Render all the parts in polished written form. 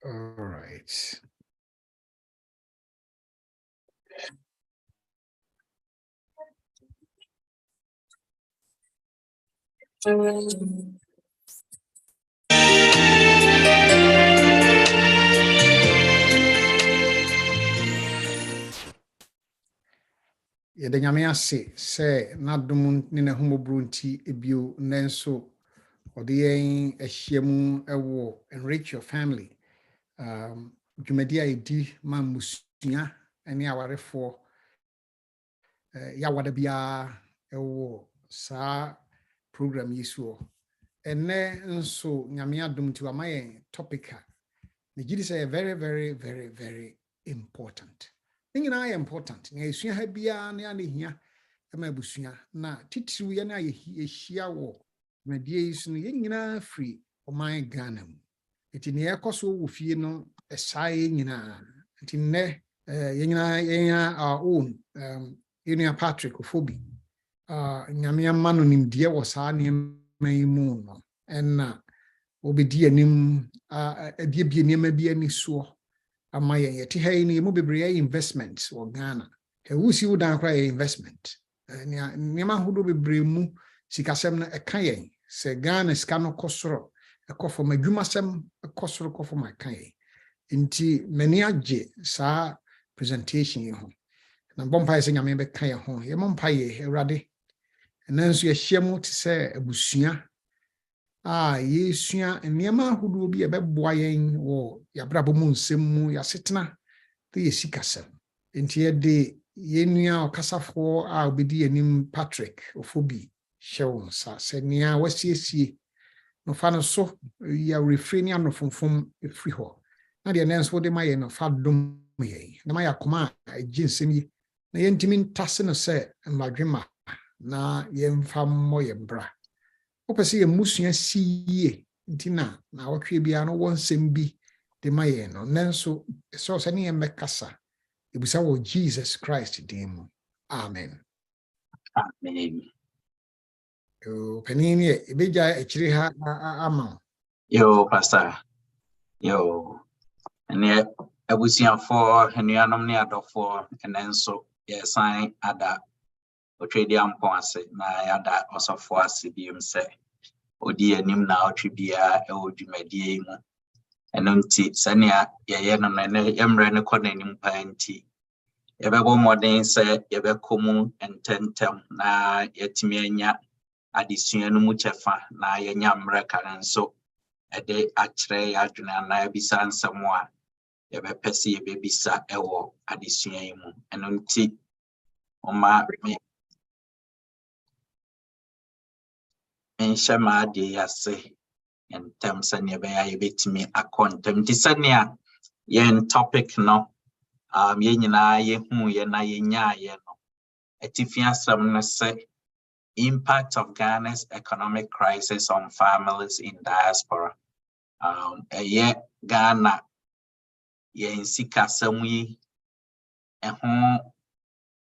All right. Yɛde nyame ase sɛ n'adom ne n'ahomɔborɔ nti ebio nanso ɔde yɛn ahyia mu ɛwɔ enrich your family. Dwumadi a yɛdi ma mmusua ne awarefoɔ yɛawada biara ɛwɔ saa program yi so. Ɛnnɛ nso nyame adom nti wama yɛn topic a megye di sɛ very very very very important. Nyinaa yɛ important. Na esua ha biara na anehia ma abusua na titiriw yɛ na yɛhyia wɔ dwumadie yi so no yɛn nyinaa firi ɔman Ghana mu. Enti ne yɛkɔ so wɔ fie no ɛsaa yɛn nyinaa. Enti nnɛ yɛn nyinaa yɛn our own Enua Patrick Ofobi nyame ama no nimdeɛ wɔ saa nneɛma yi mu no ɛna obedi anim abiebie nneɛma bi ani soɔ ama yɛn yɛte ha yi no yɛmu bebree investment wɔ Ghana. Wusi wo dan koraa yɛ investment. Nneɛma ahodoɔ bebree mu sikasɛm no ɛka yɛn sɛ Ghana sika no kɔ soro ɛkɔ fam adwumasɛm ɛkɔ soro kɔ fam ɛka yɛn. Nti m'ani agye saa presentation yi ho. Na bɔ mpaeɛ sɛ nyame bɛka yɛn ho. Yɛmmɔ mpaeɛ Awurade. Ɛna nso yɛhyia mu te sɛ abusua yɛsua nneɛma ahodoɔ bi ɛbɛboa yɛn wɔ yɛabrabɔ mu nsɛm mu yɛasetena te yɛsikasɛm. Nti yɛde yɛnua ɔkasafoɔ obedi anim Patrick Ofobi hyɛ wo nsa sɛ nea wasiesie no fa no so yɛrefiri ne anofonfom ɛfiri hɔ. Na deɛ nɛ nso wode ma yɛn no fa dom yɛn na ma yɛakoma a ɛgye nsɛm yi na yɛntimi ntase no sɛ mmadwema na yɛmfa mmɔ yɛn bra. Wopɛ sɛ yɛn musua si yie nti na wɔtwe biara no wɔ nsɛm bi de ma yɛn no nanso ɛsɛ sɛ ne yɛn bɛkasa ebusa wɔ Jesus Christ din mu. Amen. Amen. Panin yɛ ebegya akyire ha ama. Yo pastor. Yo. Ene abusuafo anuanom ne adɔfo enenso yɛsan ada otwedi ampon ase na yada osofo ase biem sɛ odi anim na otwe bia ɛwɔ dwumadie mu. Ɛno nti sɛnea yɛyɛ no ne yɛmrɛ ne kɔ n'anim pa nti yɛbɛbɔ mmɔden sɛ yɛbɛkɔ mu ntɛntɛm na yɛtumi anya adesua no mu kyɛfa na yɛnya mmerɛ ka nso ɛde akyerɛ yɛadwene na yɛbisa nsɛm a yɛbɛpɛ sɛ yɛbɛbisa ɛwɔ adesua yi mu. Ɛno nti ɔma me enhyɛma de yɛase ntɛm sɛnea ɛbɛyɛ yɛbɛtumi akɔ ntɛm. Nti sɛnea yɛn topic no yɛn nyinaa yɛhu yɛ na yɛnyaayɛ no ɛtifi asɛm no sɛ impact of Ghana's economic crisis on families in diaspora. Ɛyɛ Ghana yɛn sikasɛm yi ɛho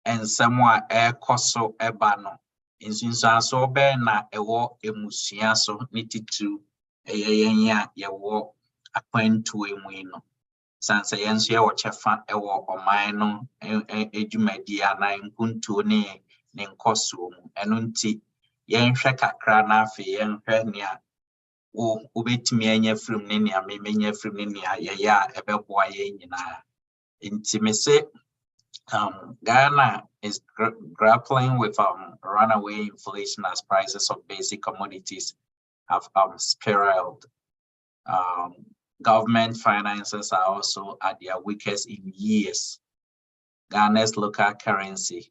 nsɛm a ɛkɔ so ɛba no nsunsuanso bɛɛ na ɛwɔ emusua so ne titiriw ɛyɛ yɛn a yɛwɔ akwantuo mu yi no. Sanse yɛn nso yɛwɔ kyɛfa ɛwɔ ɔman no edwumadi ana mpuntuo ne nkɔsoɔ mu. Ɛno nti yɛnhwɛ kakra na afei yɛnhwɛ nea wobɛtumi anya firim ne nea memenya firim ne nea yɛyɛ a ɛbɛboa yɛn nyinaa. Nti me se Ghana is grappling with runaway inflation as prices of basic commodities have spiraled. Government finances are also at their weakest in years. Ghana's local currency,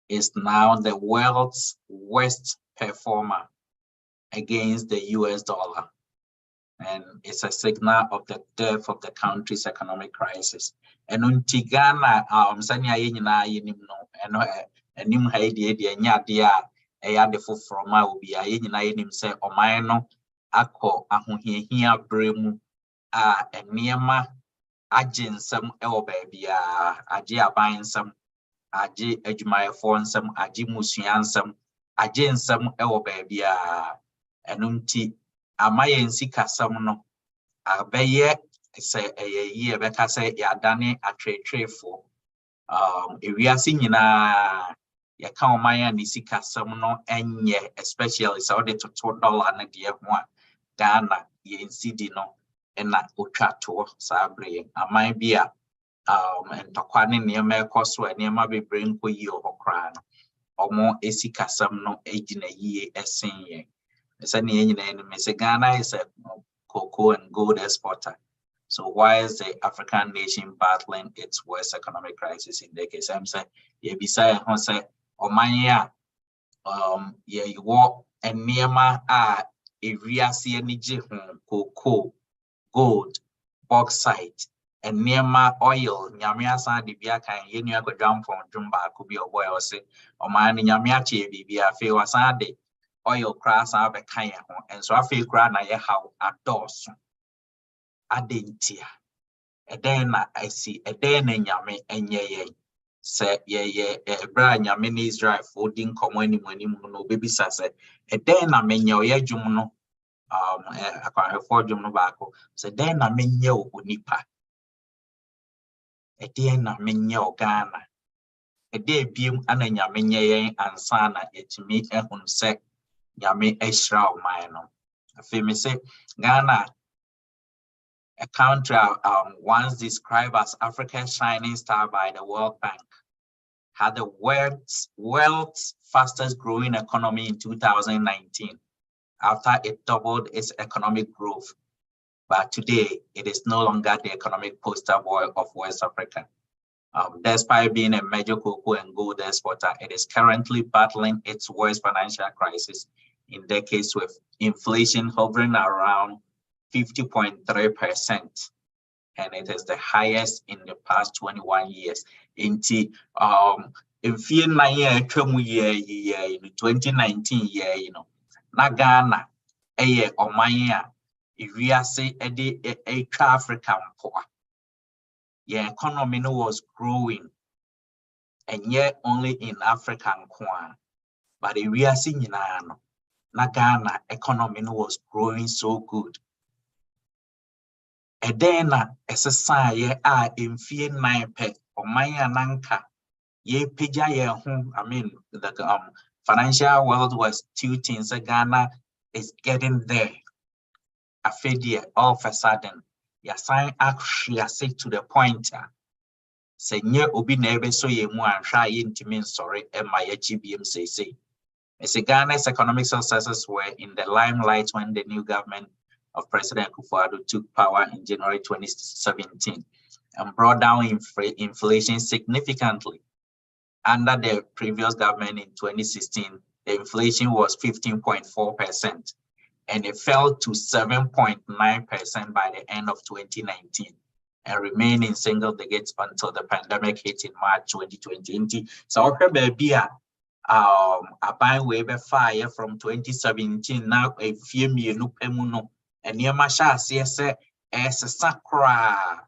is now the world's worst performer against the US dollar. And it's a signal of the depth of the country's economic crisis. And unti Ghana, sanya yina yinim no, and nim haidi nya dia a defo from my will be a yina yinim say or mino ako ahunhia bremu and niema agin some el baby aji abain some aji ejumai phone some aji musian some agin some el baby and unti amaye nsika some no abeye say a year better say ya dane a trade for ewiase nyina ya ka omanya ni sika sam no enye especially so the $2 na de ho a Ghana ye cedi no na otwa to sabre aman bia ntokwa ne niema ekoso niema bebre nkoyi ohokra no omo esika sam no egina yie esen ye ese ne nyina ni me se Ghana is a cocoa and gold exporter. So why is the African nation battling its worst economic crisis in decades? I'm saying, yeah, beside say, Omania, yeah, you walk and Niema a Riasi and cocoa, gold, bauxite, and Niema oil, Nyamia San Dibiaka, and Yenia could jump from Jumba, could be a boy or say, Omani Nyamiachi, Bibia, Feo Sande, oil crass out a kaya, and so I feel grand I how at doors. Adentia edena I see edena nyame enye se ye bra nyame ni Israel folding komani mani mu no bebisa se edena menye oye dwum no akwahefo dwum no baako se edena menye onipa edena menye Ghana ede biem ana nyame nye yen ansa na etimi ehun se nyame ehra o man no afemi se Ghana, a country once described as Africa's shining star by the World Bank, had the world's fastest growing economy in 2019 after it doubled its economic growth. But today, it is no longer the economic poster boy of West Africa. Despite being a major cocoa and gold exporter, it is currently battling its worst financial crisis in decades, with inflation hovering around 50.3%, and it is the highest in the past 21 years. In 2019 year, na Ghana, Omania, if we are say a African poor, yeah, economy was growing, and yet only in African Kwan, but if we are seeing na Ghana economy was growing so good. Edena SSI ye a emfie 9 pe omanya nanka ye pija ye home. I mean the financial world was tilting, so Ghana is getting there. Afedie all of a sudden ya sign actually say to the point say nye obi na ebe so ye mu anhwa ye ntimi nsore e ma ye GBM say Ghana's economic successes were in the limelight when the new government of President Akufo-Addo took power in January 2017 and brought down inflation significantly. Under the previous government in 2016, the inflation was 15.4%, and it fell to 7.9% by the end of 2019 and remained in single digits until the pandemic hit in March 2020. So, baby, a buy waiver fire from 2017 now a few million pemuno. And near Mashas, yes, as a sacra,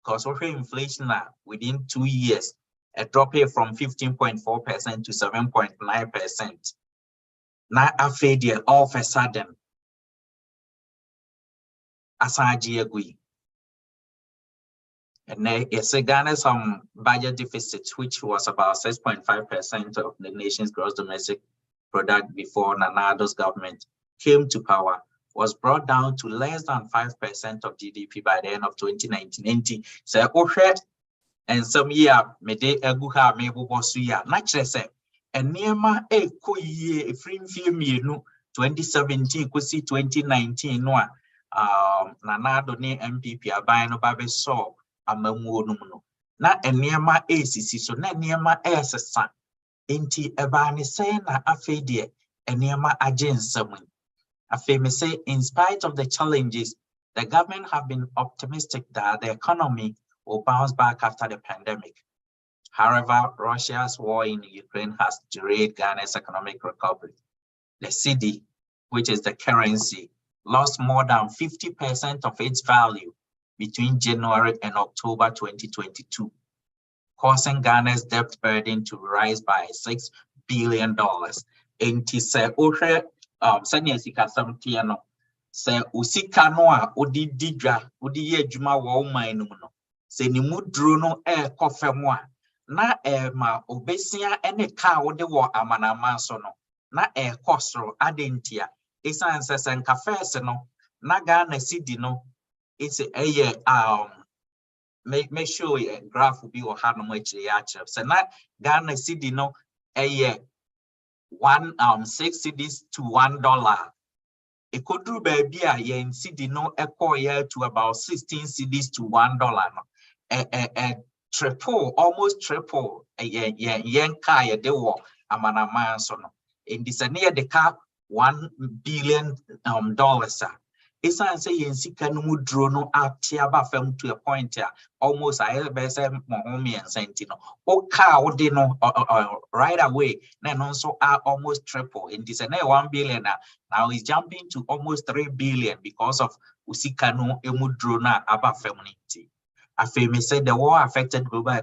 because of inflation within 2 years, a drop here from 15.4% to 7.9%. Now, a failure all of a sudden, Asaji agree. And yes, Ghana's budget deficit, which was about 6.5% of the nation's gross domestic product before Nana Addo's government came to power, was brought down to less than 5% of GDP by the end of 2019. So, and some year, Mede Eguha, Mebo Bosuya, naturally say, and Niema a Koye, a free film, 2017, could see 2019, no, Nanado ne MPP, a buying no baby saw a mamuno. Na and Niema ACC, so na Niema as son. Inti Ebani say na afedie, and Niema agent someone. Afemi say, in spite of the challenges, the government have been optimistic that the economy will bounce back after the pandemic. However, Russia's war in Ukraine has derailed Ghana's economic recovery. The cedi, which is the currency, lost more than 50% of its value between January and October 2022, causing Ghana's debt burden to rise by $6 billion. se usika no a odi didwa odi ye adwuma wo man no no se ni mudro no kofem a na ma obesia ene ka wo de wo amanama so no na kosro adentia esan se nka first no na Ghana cedi no it's make sure graph will be or hard no much so na Ghana cedi no 6 cedis to $1. It could do baby yen cedi no to about 16 cedis to $1 no. Triple, almost triple yen kaya de wo amanama so no. In this near the cap $1 billion dollars. It's say yen sika no mudro no atiaba fam to a point almost I be say Mohomi and Sentino. O car no right away. Then also are almost triple. In this 1 billion now is jumping to almost 3 billion because of usika no emudro na aba feminity. Afemi said the war affected global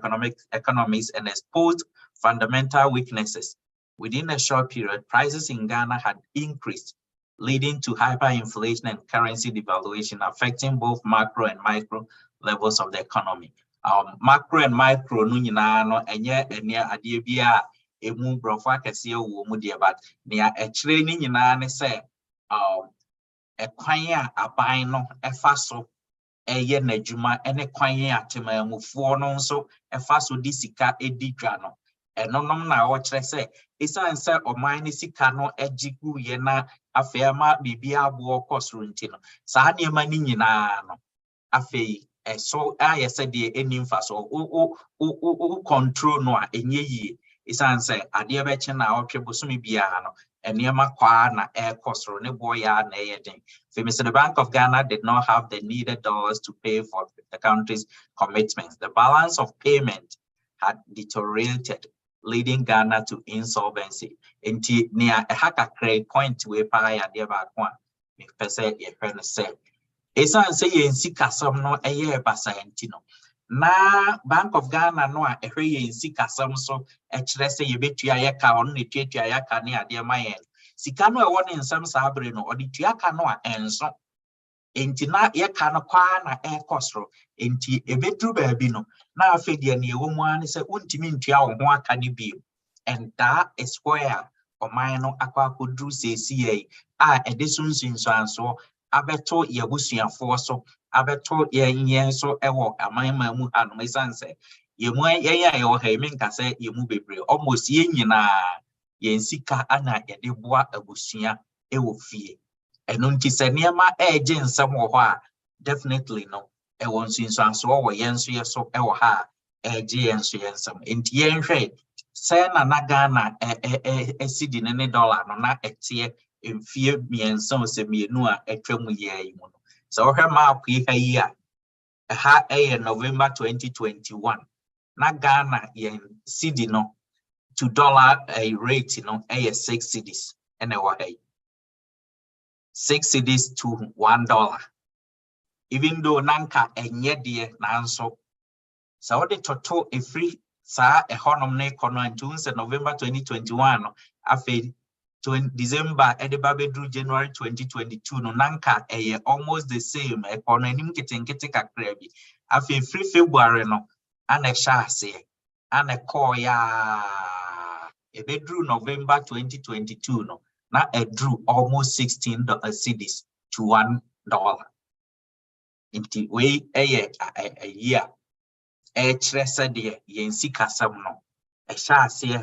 economies and exposed fundamental weaknesses. Within a short period, prices in Ghana had increased, leading to hyperinflation and currency devaluation, affecting both macro and micro levels of the economy. Macro and micro no nyina no enye ade bia emu brofo akese wo mu de but nia ekire ni nyina ne se ekwan a aban no efa so eye n'adwuma ene kwan atemamufo no nso efa so di sika edidwa no enonom na wo kire se isan se oman ni sika no ejigu ye na afema bibia abo kosoro nti no saa niema ni nyina no afei so aye se de enimfa so o control no a enye yi isan se ade be che na otwe bosumi bia no eniema kwa na kosoro ne boya na eyeden. The Bank of Ghana did not have the needed dollars to pay for the country's commitments. The balance of payment had deteriorated, leading Ghana to insolvency. Inti near a hacker credit point we pay at the bakwan. Me pese ye friend say. Esan say ye sika some no a year basayentino. Na Bank of Ghana no a ye sika some so a say ye bet ya yaka on the tweet ya yaka near dear my Sikano a one in some sabre no or the tiaka no enso. Enti na yaka no kwa na kosro. Enti ebedru baby no. Na afedi ni woman say untimi ntua wo ho aka ni bi. And that is where omano akwa kodru sesi a edesunsun so anso abeto ye busuafo so abeto ye so ewo amanma mu anu mesanse ye mu ye ya ye wo ha mi nka se ye mu bebre almost ye nyina ye nsika ana ye de boa abusua ewo fie eno nti se niema eje nsam wo ho a definitely no ewo nsunsu anso wo ye nso ye so ewo ha eje ye nso ye nsam nti ye nhwe se na Ghana cedi ne dollar no na etie mfie miensa ose mienu a etwam ye mu no so ohwe map yi ha yi a ha November 2021 na Ghana ye cedi no to dollar rate no 6 cedis ene wa ha 6 cedis to $1 even though nanka enye de nanso so the total a free sa economy na economy until November 2021 no afi December edebabedru January 2022 no nanka almost the same economy nim ketenkete kakra bi afi free February no ana sha ase ana call ya ebedru November 2022 no na edru almost 16 cedis to $1 inti we a year de yensi kasam no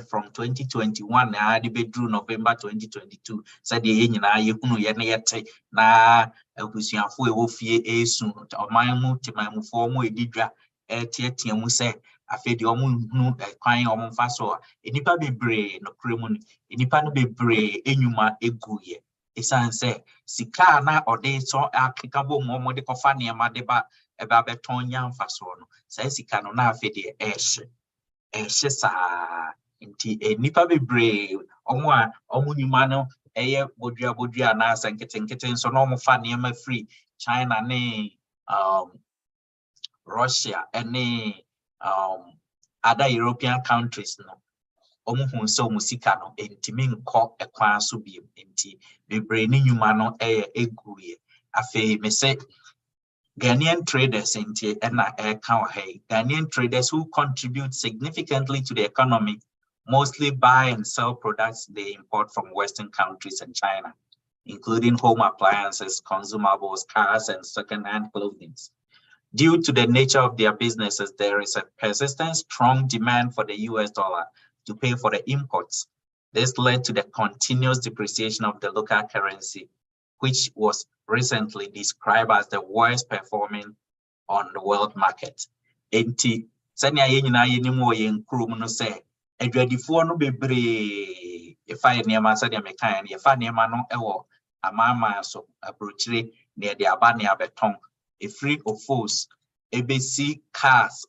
from 2021 na de bedru November 2022 said ye nyina ye hunu ye ne yete na abusuafo e wo fie esu oman mu timamufo mu edidwa tietia mu se afedi omu hunu kwan omu mfa so enipa bebre no kremu ni enipa no bebre enyuma eguye esanse sika na ode so akikabo mo de kofa ne ma de ba eba beton nya mfa so no sai sika no na afedi ehye sa nti nipa bebre omu nyuma no eye bodua na sanketenkete nso no omu fa ne ma free China ne Russia and other European countries no omu hu so musika no entimi nko ekwan so bi enti bebre ni nyuma no eguye Afe me say Ghanaian traders in Ghanaian traders who contribute significantly to the economy mostly buy and sell products they import from Western countries and China, including home appliances, consumables, cars, and second-hand clothing. Due to the nature of their businesses, there is a persistent strong demand for the US dollar to pay for the imports. This led to the continuous depreciation of the local currency, which was recently described as the worst performing on the world market. Enti sani aye nyina ye ni mo ye nkrum no se adwadifo no bebre if I near ma sani amekan ye fa near ma no ewo amama so abrochire near the aba near beton a free of force ebesi cars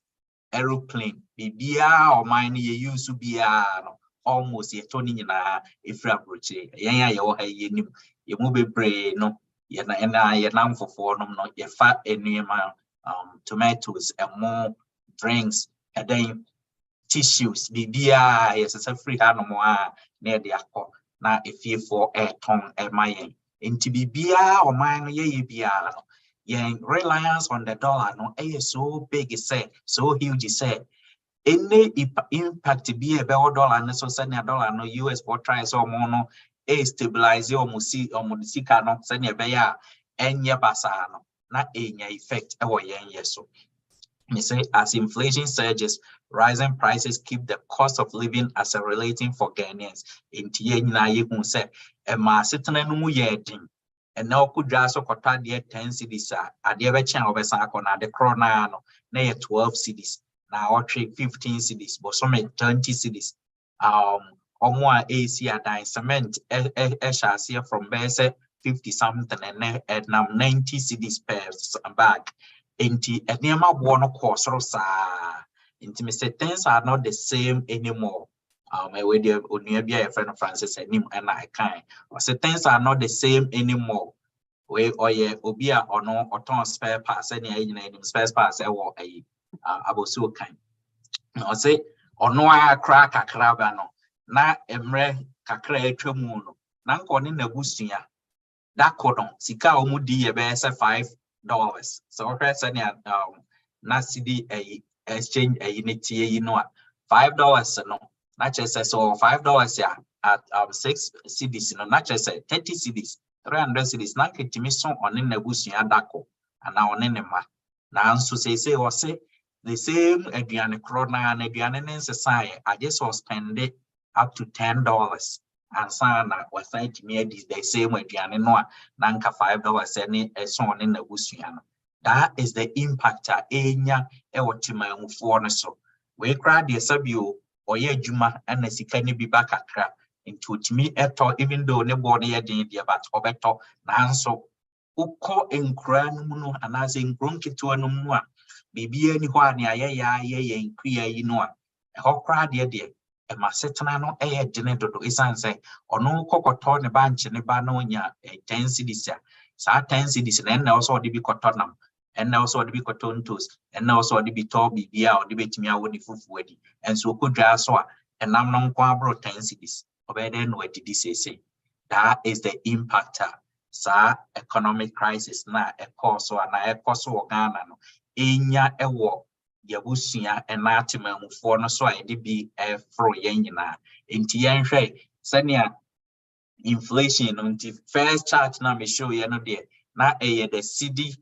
aeroplane bibia o man ye use bia no almost ye toni nyina efra abrochire yen ya ye wo ha ye nim ye mo bebre no ye na ye nam fofo no no ye fa enema tomatoes and more drinks and then tissues bibia yes a free animal near the akọ na efie for air ton e mayen enti bibia o man ye bia no yen reliance on the dollar no so big say so huge say any impact be a dollar no so send a dollar no US for try so mo no stabilize o mo sika no send e be ya enye basa no na enya effect e wo yen yeso. Me say as inflation surges, rising prices keep the cost of living accelerating for Ghanaians. Inti ye nyina ye hu say e ma setena no mu ye din. And now could just so kota de 10 cedis a de be chen obesa akona de krona no na ye 12 cedis. Na o 15 cedis, but some 20 cedis. Omo a AC adan cement shall from base 50 something and now 90 cedis per bag. Inti enema no course saa. Inti me say things are not the same anymore. My way there only be a friend of Francis and him and I kind. I say things are not the same anymore. We obia or no or ton spare parts any spare parts abosu kind. I say or no I crack a crabano. Na emre kakra etwamu no. Na nkoni na busia. That cordon sika omudi ye be $5. So okay, na CD a exchange a unity you know $5 no not just so $5 yeah at 6 cedis no not just 30 cedis 300 cedis na kitimi so on in nebusua dako and now on in ma na nso say or say the same aduane krona na aduane nsesai I just was spend it up to $10 and sana was site me the same aduane no nanka $5 any so on in nebusua no. That is the impact enya ewotima mufo no so. We cry the sabio or ye juma and the sikani be back at crap into me eto even though ne body did but obeto nanso uko enkranumuno and as in grunki to anumwa bibi any one ye in queer you know a hot cry dear a masetana no geneto isan say or no cocoton a bunch and a banonia a 10 cities sa 10 cities and also the be cotonum. And also the big cotton toast, and also the big toby, or the bit me out with the food wedding, and so could just so and I'm non quabro 10 cities. Obey then what did this say? That is the impactor, sa economic crisis na a course or na a course or Ghana no. Inya a war, Yabusia and Latima for no so I did be a fro yenina. In Tian Shay, Sanya inflation on the first chart now me show you no there. Na the CD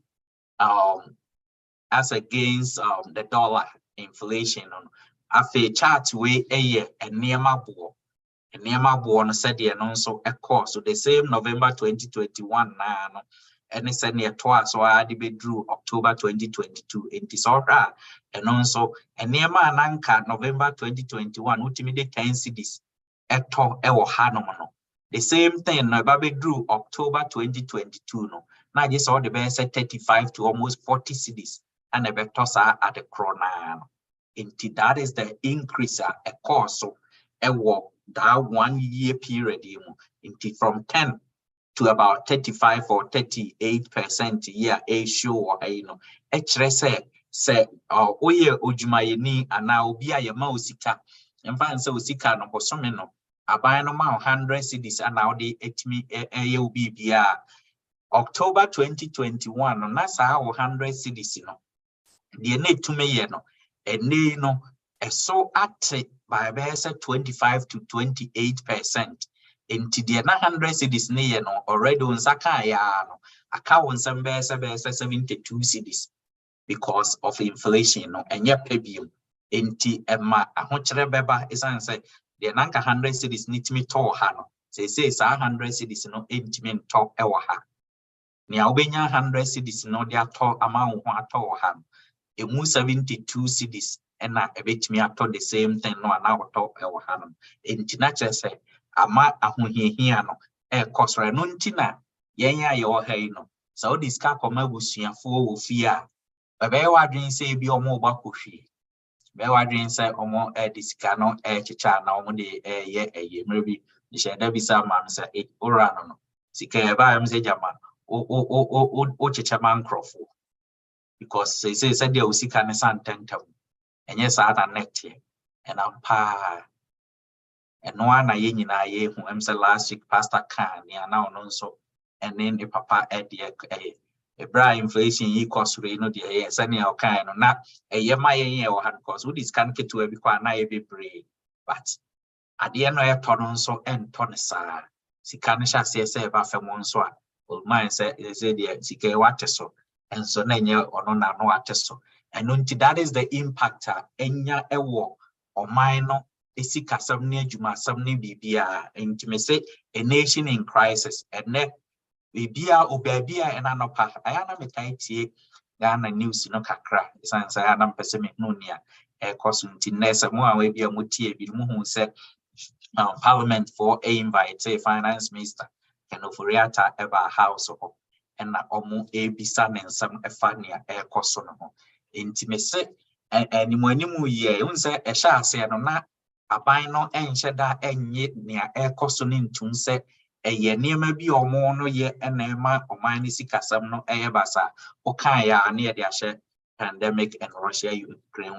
as against the dollar inflation on a chart way a near my board no said no so a course so the same November 2021 now and it's a near twice so I drew October 2022 in disorder and also a near my anchor November 2021 ultimate 10 cities at top hanomano. The same thing no baby drew October 2022 no. Now just all the best 35 to almost 40 cities and a vectors at the corona. Indeed, that is the increase a course so a walk that 1 year period indeed from 10 to about 35 or 38% year a show or say oye ojumayeni and now be a mausika and find so sika no bosomeno. I buy no 100 cities and now the etimi AUBBR. October 2021 no na saa 100 cedis no the need to me no ene no so at by 25 to 28%. Into the 100 cedis ne no already on saka ya no account some 72 cedis because of inflation no enye pebium enti ema ahokyere beba isan say the nanka 100 cedis nitimi to ha no say 100 cedis no entimi to ewo ha ni obenya 100 cedis no dia to amount ho ato ha no emu 72 cedis ena ebetimi ato the same thing no ana ato ewo ha no enti na che say ama ahohiahia no kosre no ntina yenya ye o ha no so diska koma busuafo wo fi a bebe wadwen say bi omo ba kohwie be wadwen say omo disika no chicha na omo de ye mrebi nisha da bisa ma say ora no sika e ba am say jama o chicha man crofo because say there usika ne santentam enye sa na net ye and am pa eno ana ye nyina ye hu am say last week pastor kan ya na ono nso and then the papa Ebra inflation yi kosure no de ye sane o kan no na eye ma ye o han cause we discan ketu abi kwa na ye bebre but ade no e to no nso ento ne sa sika ne sha se e ba fam nso a o man say de sika e wate so enso na nye ono na no wate so and until that is the impact enya ewo o man no esika sam ne adwuma sam ne bibia intimacy a nation in crisis and bibia obabia enanopa ayana metaitie Ghana news no kakra isansa yana mpese me nunia kosunti nesa mo awe bia mutie bi mu hu se parliament for a invite a finance minister kenoforiata eba house of and na omo ebisa nensam efania koso no ho intimese animu ye unse ehya ase no na aban no enhye da enye nea koso no ntum se eye niema bi omo no ye enema oman ni sikasam no basa o kan ya na ye de ahye pandemic and Russia-Ukraine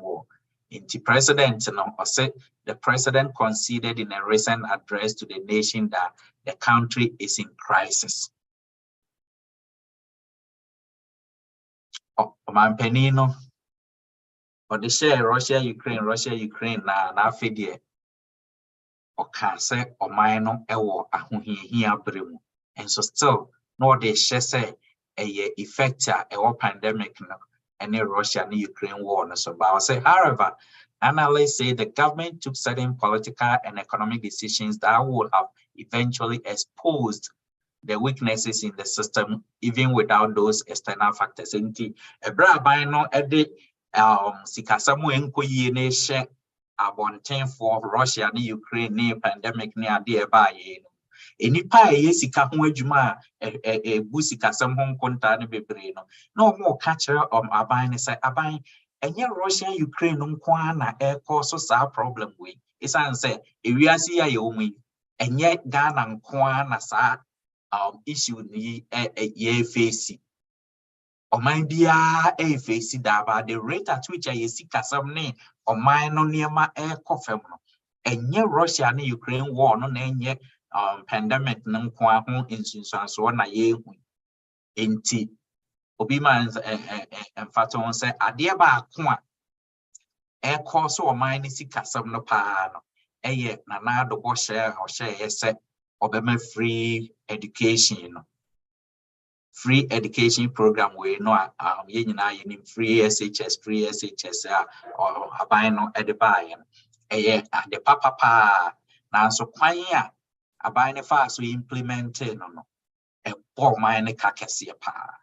war Inti president no say the president conceded in a recent address to the nation that the country is in crisis. Oman penino or the share Russia-Ukraine na fidie oka say oman no ewo ahohiahia bremu and so still no dey share say a effect pandemic no any Russia and Ukraine war. So, but I say, however, analysts say the government took certain political and economic decisions that would have eventually exposed the weaknesses in the system, even without those external factors. Inti ebra bino edi sikasamu enko ye ne she abonten for Russia and Ukraine ne pandemic ne ade eba ye no. Enipa ye sika ho adwuma bu sikasam ho nkonta ne bebre no na omo ka kire aban ne say aban enye Russia Ukraine nko na cause so problem we isan say ewiase ya ye omu enye Ghana nko na sa issue ni ye face oman bia face da ba the rate at which ye sikasam ne oman no niema kofem no enye Russia and Ukraine war no na enye pandemic nko ho insunsanso na ye hu enti obi man emfato on say ade ba ko a cause oman ni sikasam no pa no eye na na do bo share o share say obema free education program we no ye nyina ye nim free SHS or aban no edebay eye ade papa na so kwan a aban ne fa so implement no e bo man ne kakese pa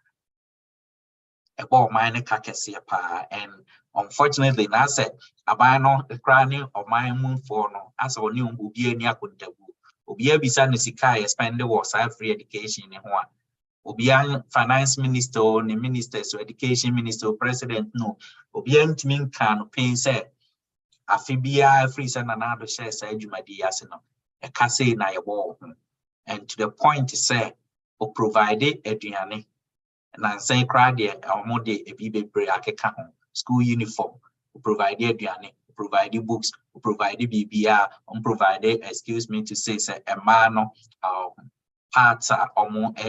and unfortunately na said aban no krani o man mun for no as oni obi ani akontabu obi abisa no sika spend was free education ne ho a obi finance minister or the ministers or education minister or president no obi antimi nka no pin say afibia free say na na do share say adwumadi ase no e ka say na ye wo and to the point say o provide aduane na say crowd there omo de ebi bebre akeka ho school uniform o provide aduane o provide books o provide bibia o provide excuse me to say a man no parts are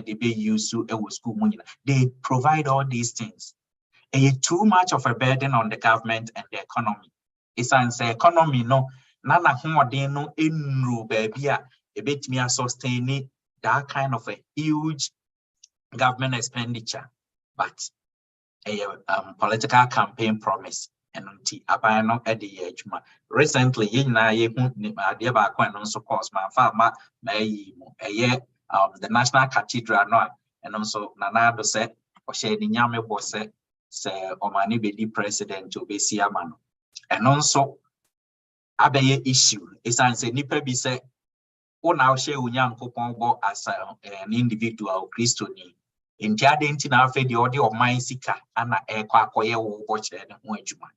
they be used to school money. They provide all these things. And too much of a burden on the government and the economy. It's an economy no nana ho no enru baby a bit me sustain that kind of a huge government expenditure, but a political campaign promise. And abano at the age. Recently, in the National Cathedral, no, and also Nanado said, or said the Yame was said, Omani be president to be Siaman. And also, Abe issue is answer Nipa be said, oh, now she Unyam Kopon as an individual Christoni. In the identity of the audio of my sika and a quacoya watch and Wajuma.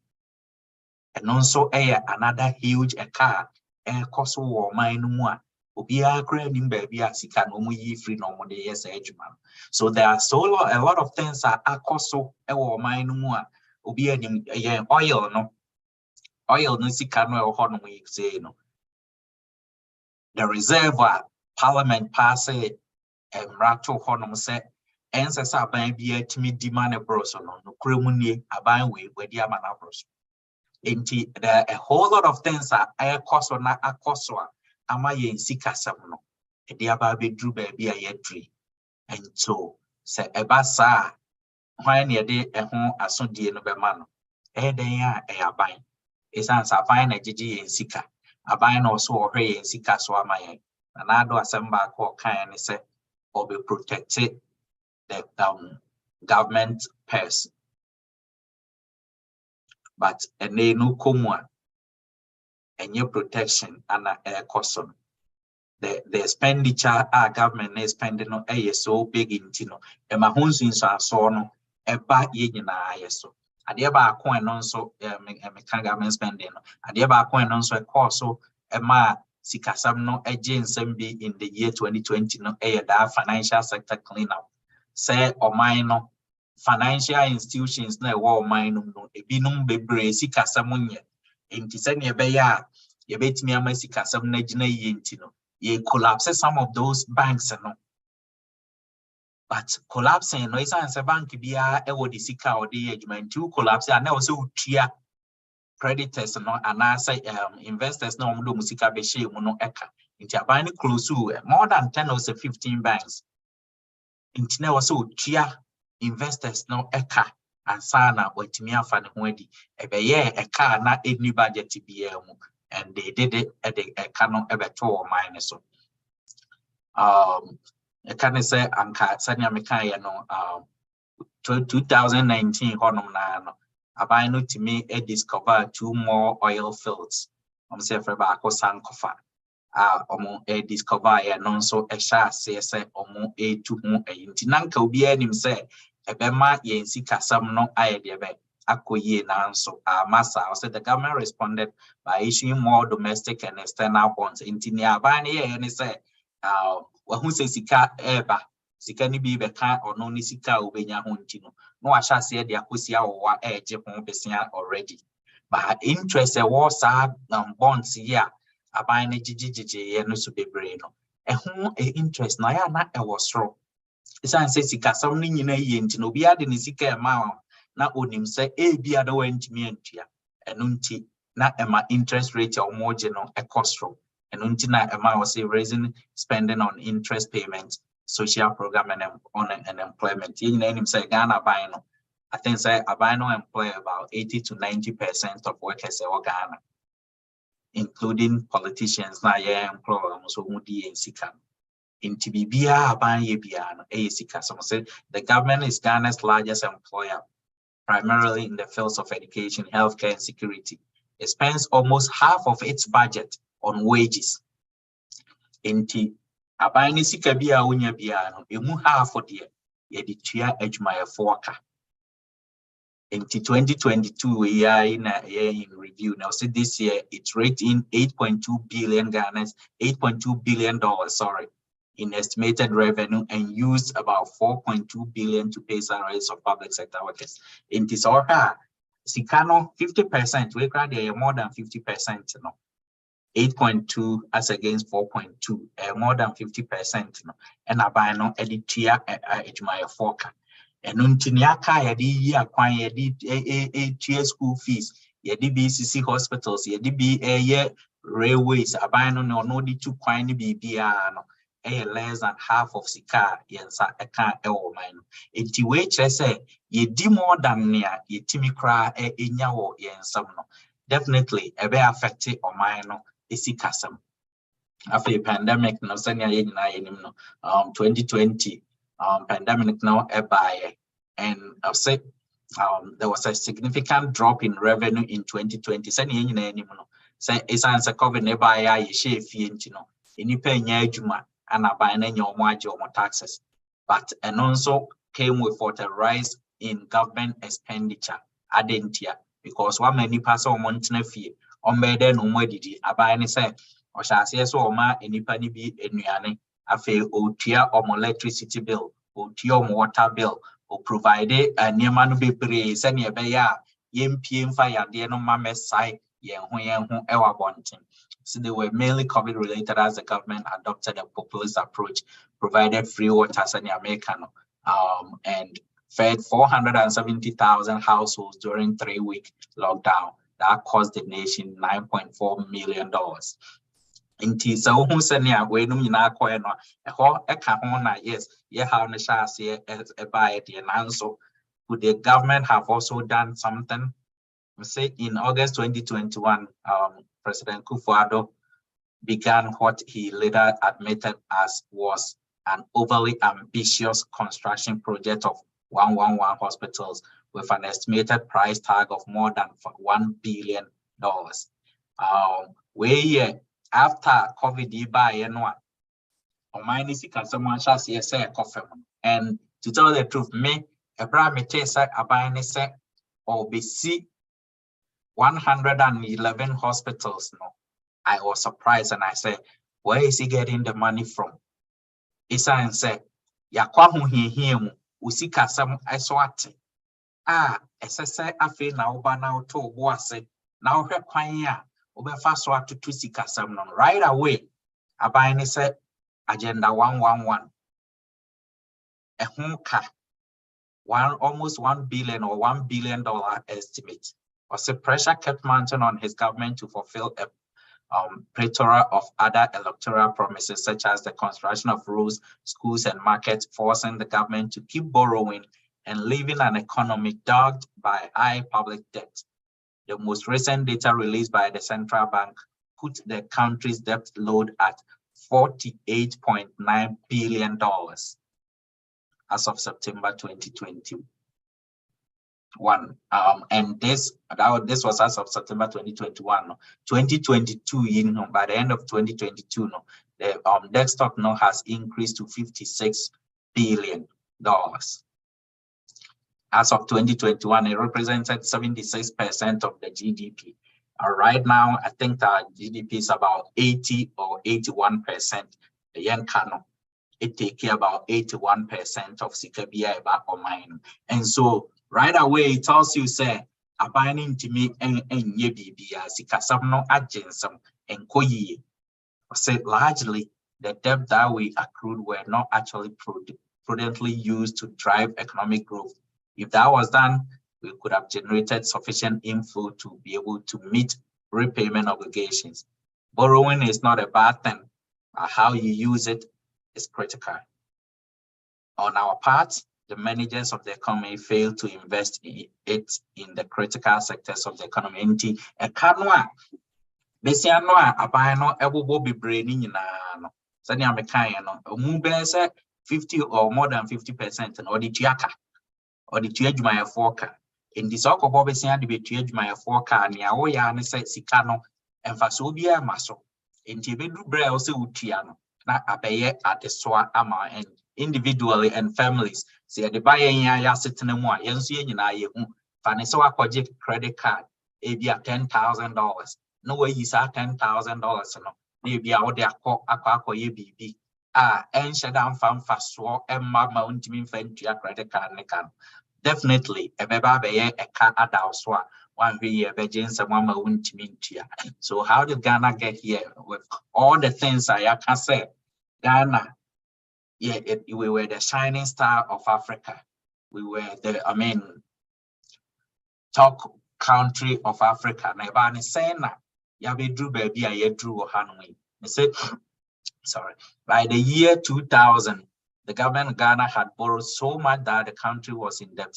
And also another huge car air cost war mine more. Ubia grinding baby as he can only free no more yes edgeman. So there are so a lot of things are cost so or mine more. Ubia oil no oil no si cano or we say no. The reservoir parliament pass and rattle honum set. Answers are by be to me demand a person on the cremuni a buying way where the amana bros. There a whole lot of things are air cost or not a cost or am I in sika samno? A dear baby drew baby a year tree. And so say a bassa when ye day a home as so dear no man. Eh, they are a buying. It's answer fine a gigi in sika. A buying also or pay in sika so am I. And I do assemble call kind say or be protected. The government person, but a no common and your protection and a custom. The expenditure our government is spending on a so big in Tino, and my homes in Sasono, a bad yin so. I dear by a coin also a government spending. I dear by a coin also a course so a ma Sikasam no a Jane be in the year 2020 no a that financial sector cleanup. Say or minor financial institutions na war minum no ebinum bebre sikasam nye enti se ne be ya ye betimi ama sikasam na gina ye enti no ye collapse some of those banks no, but collapsing no is answer bank bia e wo di sika o de agreement to collapse and also utua creditors no and say investors no do musika be share mu no eka enti aban ni close more than 10 or 15 banks. Intine was so tia investors no eka and sana wetimi afa ne ho adi ebeye eka na any budget bia mu and they did it at the eka no ebeto or mine so eka say anka sanya meka ye no 2019 honum na no aban no timi discover 2 more oil fields say for ba ko sankofa omo discover ya non so sha say omo to hu ayinti nanka obi anim say ebema ye nsikasam no ayede be akoye nanso massa said the government responded by issuing more domestic and external bonds inti ni aban ye ni say who say sika eba sika ni bi be ka ono ni sika obenya ho nti no ahya say de akosia wo eje ho besia already but interest was bonds here aban na gigigigi no so bebre no ehun interest na ya na e was strong isan say sika sam ni nyina ye nti no bia de ni sika e ma na onim say e bia da wantimi antua eno nti na ema interest rate o mo je no e cost strong eno nti na ema was say raising spending on interest payments social program and on employment yin na enim say Ghana buy no I think say aban no employ about 80 to 90% of workers in Ghana, including politicians na ye employ so mudi en sika inti bibia aban ye bia no e sika. Some say the government is Ghana's largest employer, primarily in the fields of education, healthcare, and security. It spends almost half of its budget on wages. Inti aban ni sika bia unya bia no emu half of the ye di tua adwuma foka. In 2022, we are in review. Now, see this year, it's rating 8.2 billion Ghana's, $8.2 billion, sorry, in estimated revenue and used about 4.2 billion to pay salaries of public sector workers. In this order, Sikano 50%, we grade more than 50%, 8.2 as against 4.2, more than 50%. No, and I no editia my forecast. And untiniaka yadi ya kwan yadi school fees, yadi BCC hospitals, yadi be railways, abino no di 2 kwan ni bibia no. Less than half of sika yensa eka ewo mine. Enti we chere say ye di more than near ye timi kra enya wo yensam no. Definitely ebe affect o mine no esikasam. After the pandemic no senya ye nyina ye nim no 2020 pandemic now ebaye, and I've said there was a significant drop in revenue in 2020. Senya ye nyina ye nim no. Say esanse COVID ebaye ye share fie nti no. Enipa nya adwuma and your taxes, but and also came with a rise in government expenditure adentia, because one many pass on mountain fee on bed no more did abine say or shall say so ma any penny be enuane afe o tia or electricity bill o tia water bill or provided a near man be praise any beya yem fire the no mamma side yen who ever wanting. So they were mainly COVID related as the government adopted a populist approach, provided free water in America, and fed 470,000 households during 3-week lockdown. That cost the nation $9.4 million. Inti so who said near we no nyina ko no eka ho na yes ye how na sha se e buy the so could the government have also done something? Say in August 2021, President Kufuor began what he later admitted as was an overly ambitious construction project of 111 hospitals with an estimated price tag of more than $1 billion. After COVID, and to tell the truth, me, Abraham Tesa Abine said, or BC 111 hospitals. No, I was surprised and I said, where is he getting the money from? Isa and said, Yakwahu him, Usika some Iswati. SSI Afe na Uba now to Boase, now her Quanya, Ubefaswa to Tusika some right away. Abine said, Agenda 111. A hunka, almost $1 billion or $1 billion estimate. Was the pressure kept mounting on his government to fulfill a plethora of other electoral promises, such as the construction of roads, schools, and markets, forcing the government to keep borrowing and leaving an economy dogged by high public debt. The most recent data released by the central bank put the country's debt load at $48.9 billion as of September 2021. And this was as of September 2021. 2022, by the end of 2022, the debt stock now has increased to $56 billion. As of 2021, it represented 76% of the GDP. Right now, I think that GDP is about 80 or 81%. The yen cano, it take care about 81% of Sikabia back on mine. And so right away, it tells you, say, abiding to me and ye bibia, Sikasam agensum and koyi. Say largely the debt that we accrued were not actually prudently used to drive economic growth. If that was done, we could have generated sufficient inflow to be able to meet repayment obligations. Borrowing is not a bad thing, but how you use it is critical. On our part, the managers of the economy fail to invest in the critical sectors of the economy. Nti ekanwa besi anwa abano ebobo bebreni nyina no. Sani amekan no, mu be say 50 or more than 50% or the tuaka or the tuadwuma foka. In this okobo besi ade be tuadwuma foka nia wo ya ne say sika no emfaso bia maso. Nti bedu bre o se utua no na abeye adesoa ama and individually and families. See the buyer ya sitting mu a yenso ye nyina ye hu fa ne se wakoje credit card e bia $10,000. No way you say $10,000 no. Maybe I would akọ ye bibi. En shedan fam faso emma ma untimi fantua credit card ne kan. definitely a beba be a car adalswa 1 year begging someone won't mean to. So how did Ghana get here with all the things I can say? Ghana, yeah, we were the shining star of Africa. We were the, top country of Africa. Na ebani sena ya be drew baby I drew Hanoi. They said, sorry, by the year 2000, the government of Ghana had borrowed so much that the country was in debt.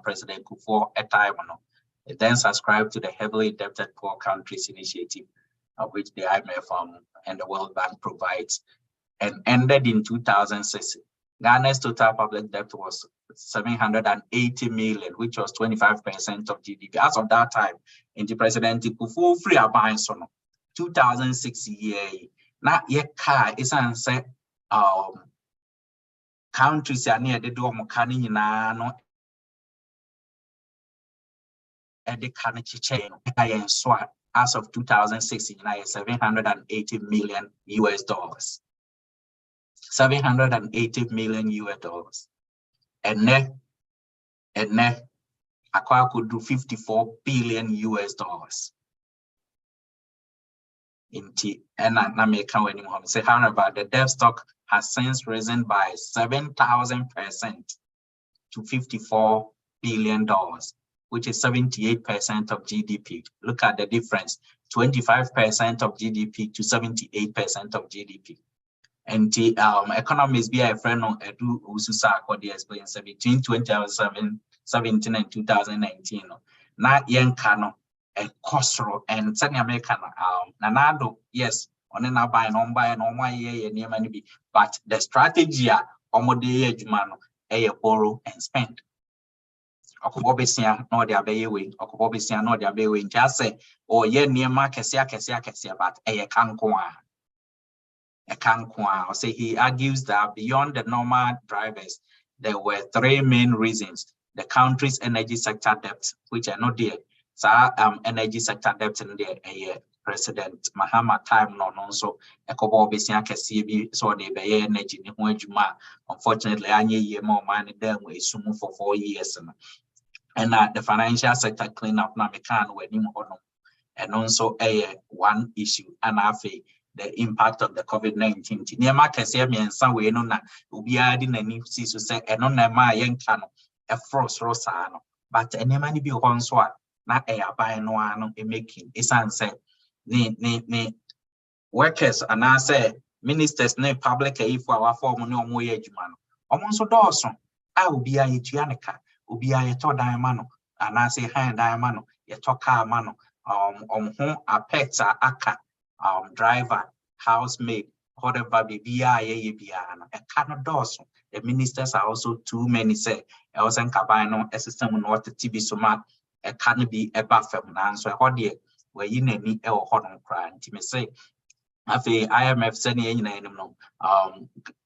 President Kufuor at time, it then subscribed to the heavily indebted poor countries initiative, which the IMF and the World Bank provides, and ended in 2006. Ghana's total public debt was 780 million, which was 25% of GDP. As of that time, in the President Kufuor free abine sono 2006 year. Now yet car is answer countries are near the door mokani na no and the Kanichi chain as of 2006 $780 million US. 780 million US. And net Aqua could do 54 billion US. In T and American when you say, however, the debt stock has since risen by 7,000% to $54 billion, which is 78% of GDP. Look at the difference, 25% of GDP to 78% of GDP. And the economists be a friend on Edu Ususa experience between 2017 and 2019. Not young cano and Costro and Sunny American Nanado, yes, on an buy and buy and on my year near money, but the strategy omode jumano borrow and spend. Okobobesia no dia beyewe, Okobobesia no dia beyewe, just say, oh yeah, near Markesia, but a canqua. Or say he argues that beyond the normal drivers, there were 3 main reasons: the country's energy sector debt, which are not there. So energy sector debt in the President Mahama time no so ekobo besia kesi so they be energy ni ho adwuma. Unfortunately, anye ye more money them we sumu for 4 years. And the financial sector clean up na mekan we nim hono. And also one issue and afi the impact of the COVID-19. Niema kese miensa we no na ubia di nani si so say eno na ma yenka no e frost rosa no, but enema ni bi ho nso a na aban no ano e making isan say ni workers and I say ministers ne public if our form no mo ye adwuma no omo nso dooso a ubia yetuaneka ubia yeto dan ma no and I say hand dan ma no yeto car ma no ho apex aka driver, housemaid, whatever be biana, a cannot dorsal. The ministers are also too many say, I was in cabino, a system on what the TB soma, a can be a buffer, and so what dear, where you need a horn crying. Timmy say, Afi IMF sending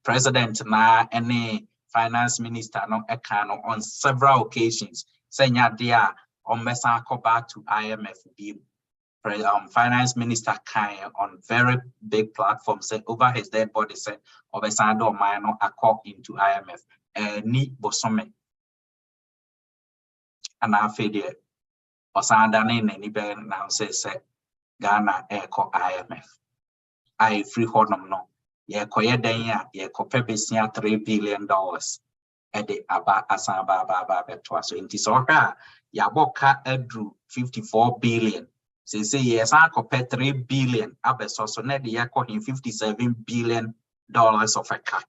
president na any finance minister no ekano on several occasions, saying ya on mesa go back to IMF be. Finance minister Kai on very big platforms said over his dead body said Obesando Mino accord into IMF ni bosome and I feel it Osandane any ben now says Ghana echo IMF I free honum no ye koye denya ye kopebesia $3 billion at the aba asaba baba betwa so inti so ya boka edru 54 billion. Say yes, I compare 3 billion. Abeso so net the year him $57 billion of a car.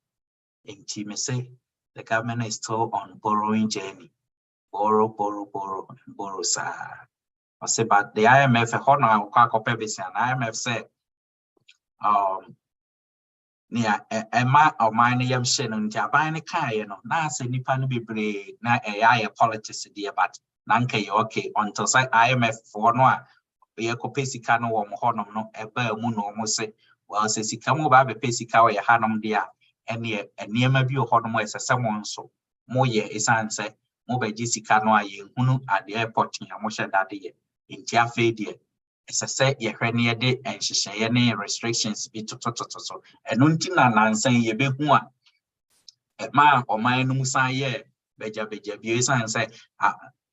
In team say the government is still on borrowing journey. Borrow, sir. I say, but the IMF IMF said near a man of mine yam shin and Jabani Kayano, na say Nipan be brave, na AI politics dear, but Nanke okay until say IMF for no. We are pesika no wo honum no eba mu no mo se well se sika mo ba be pesika we hanom dia ene enema bi honum esese mo nso mo ye esan se mo ba jisika no aye hunu at the airport ya mo she dade ye nti afa die esese ye hwene ye de enhyehyeye ne restrictions bi to so eno nti na nansan ye be hu a ma oman no musan ye beja and say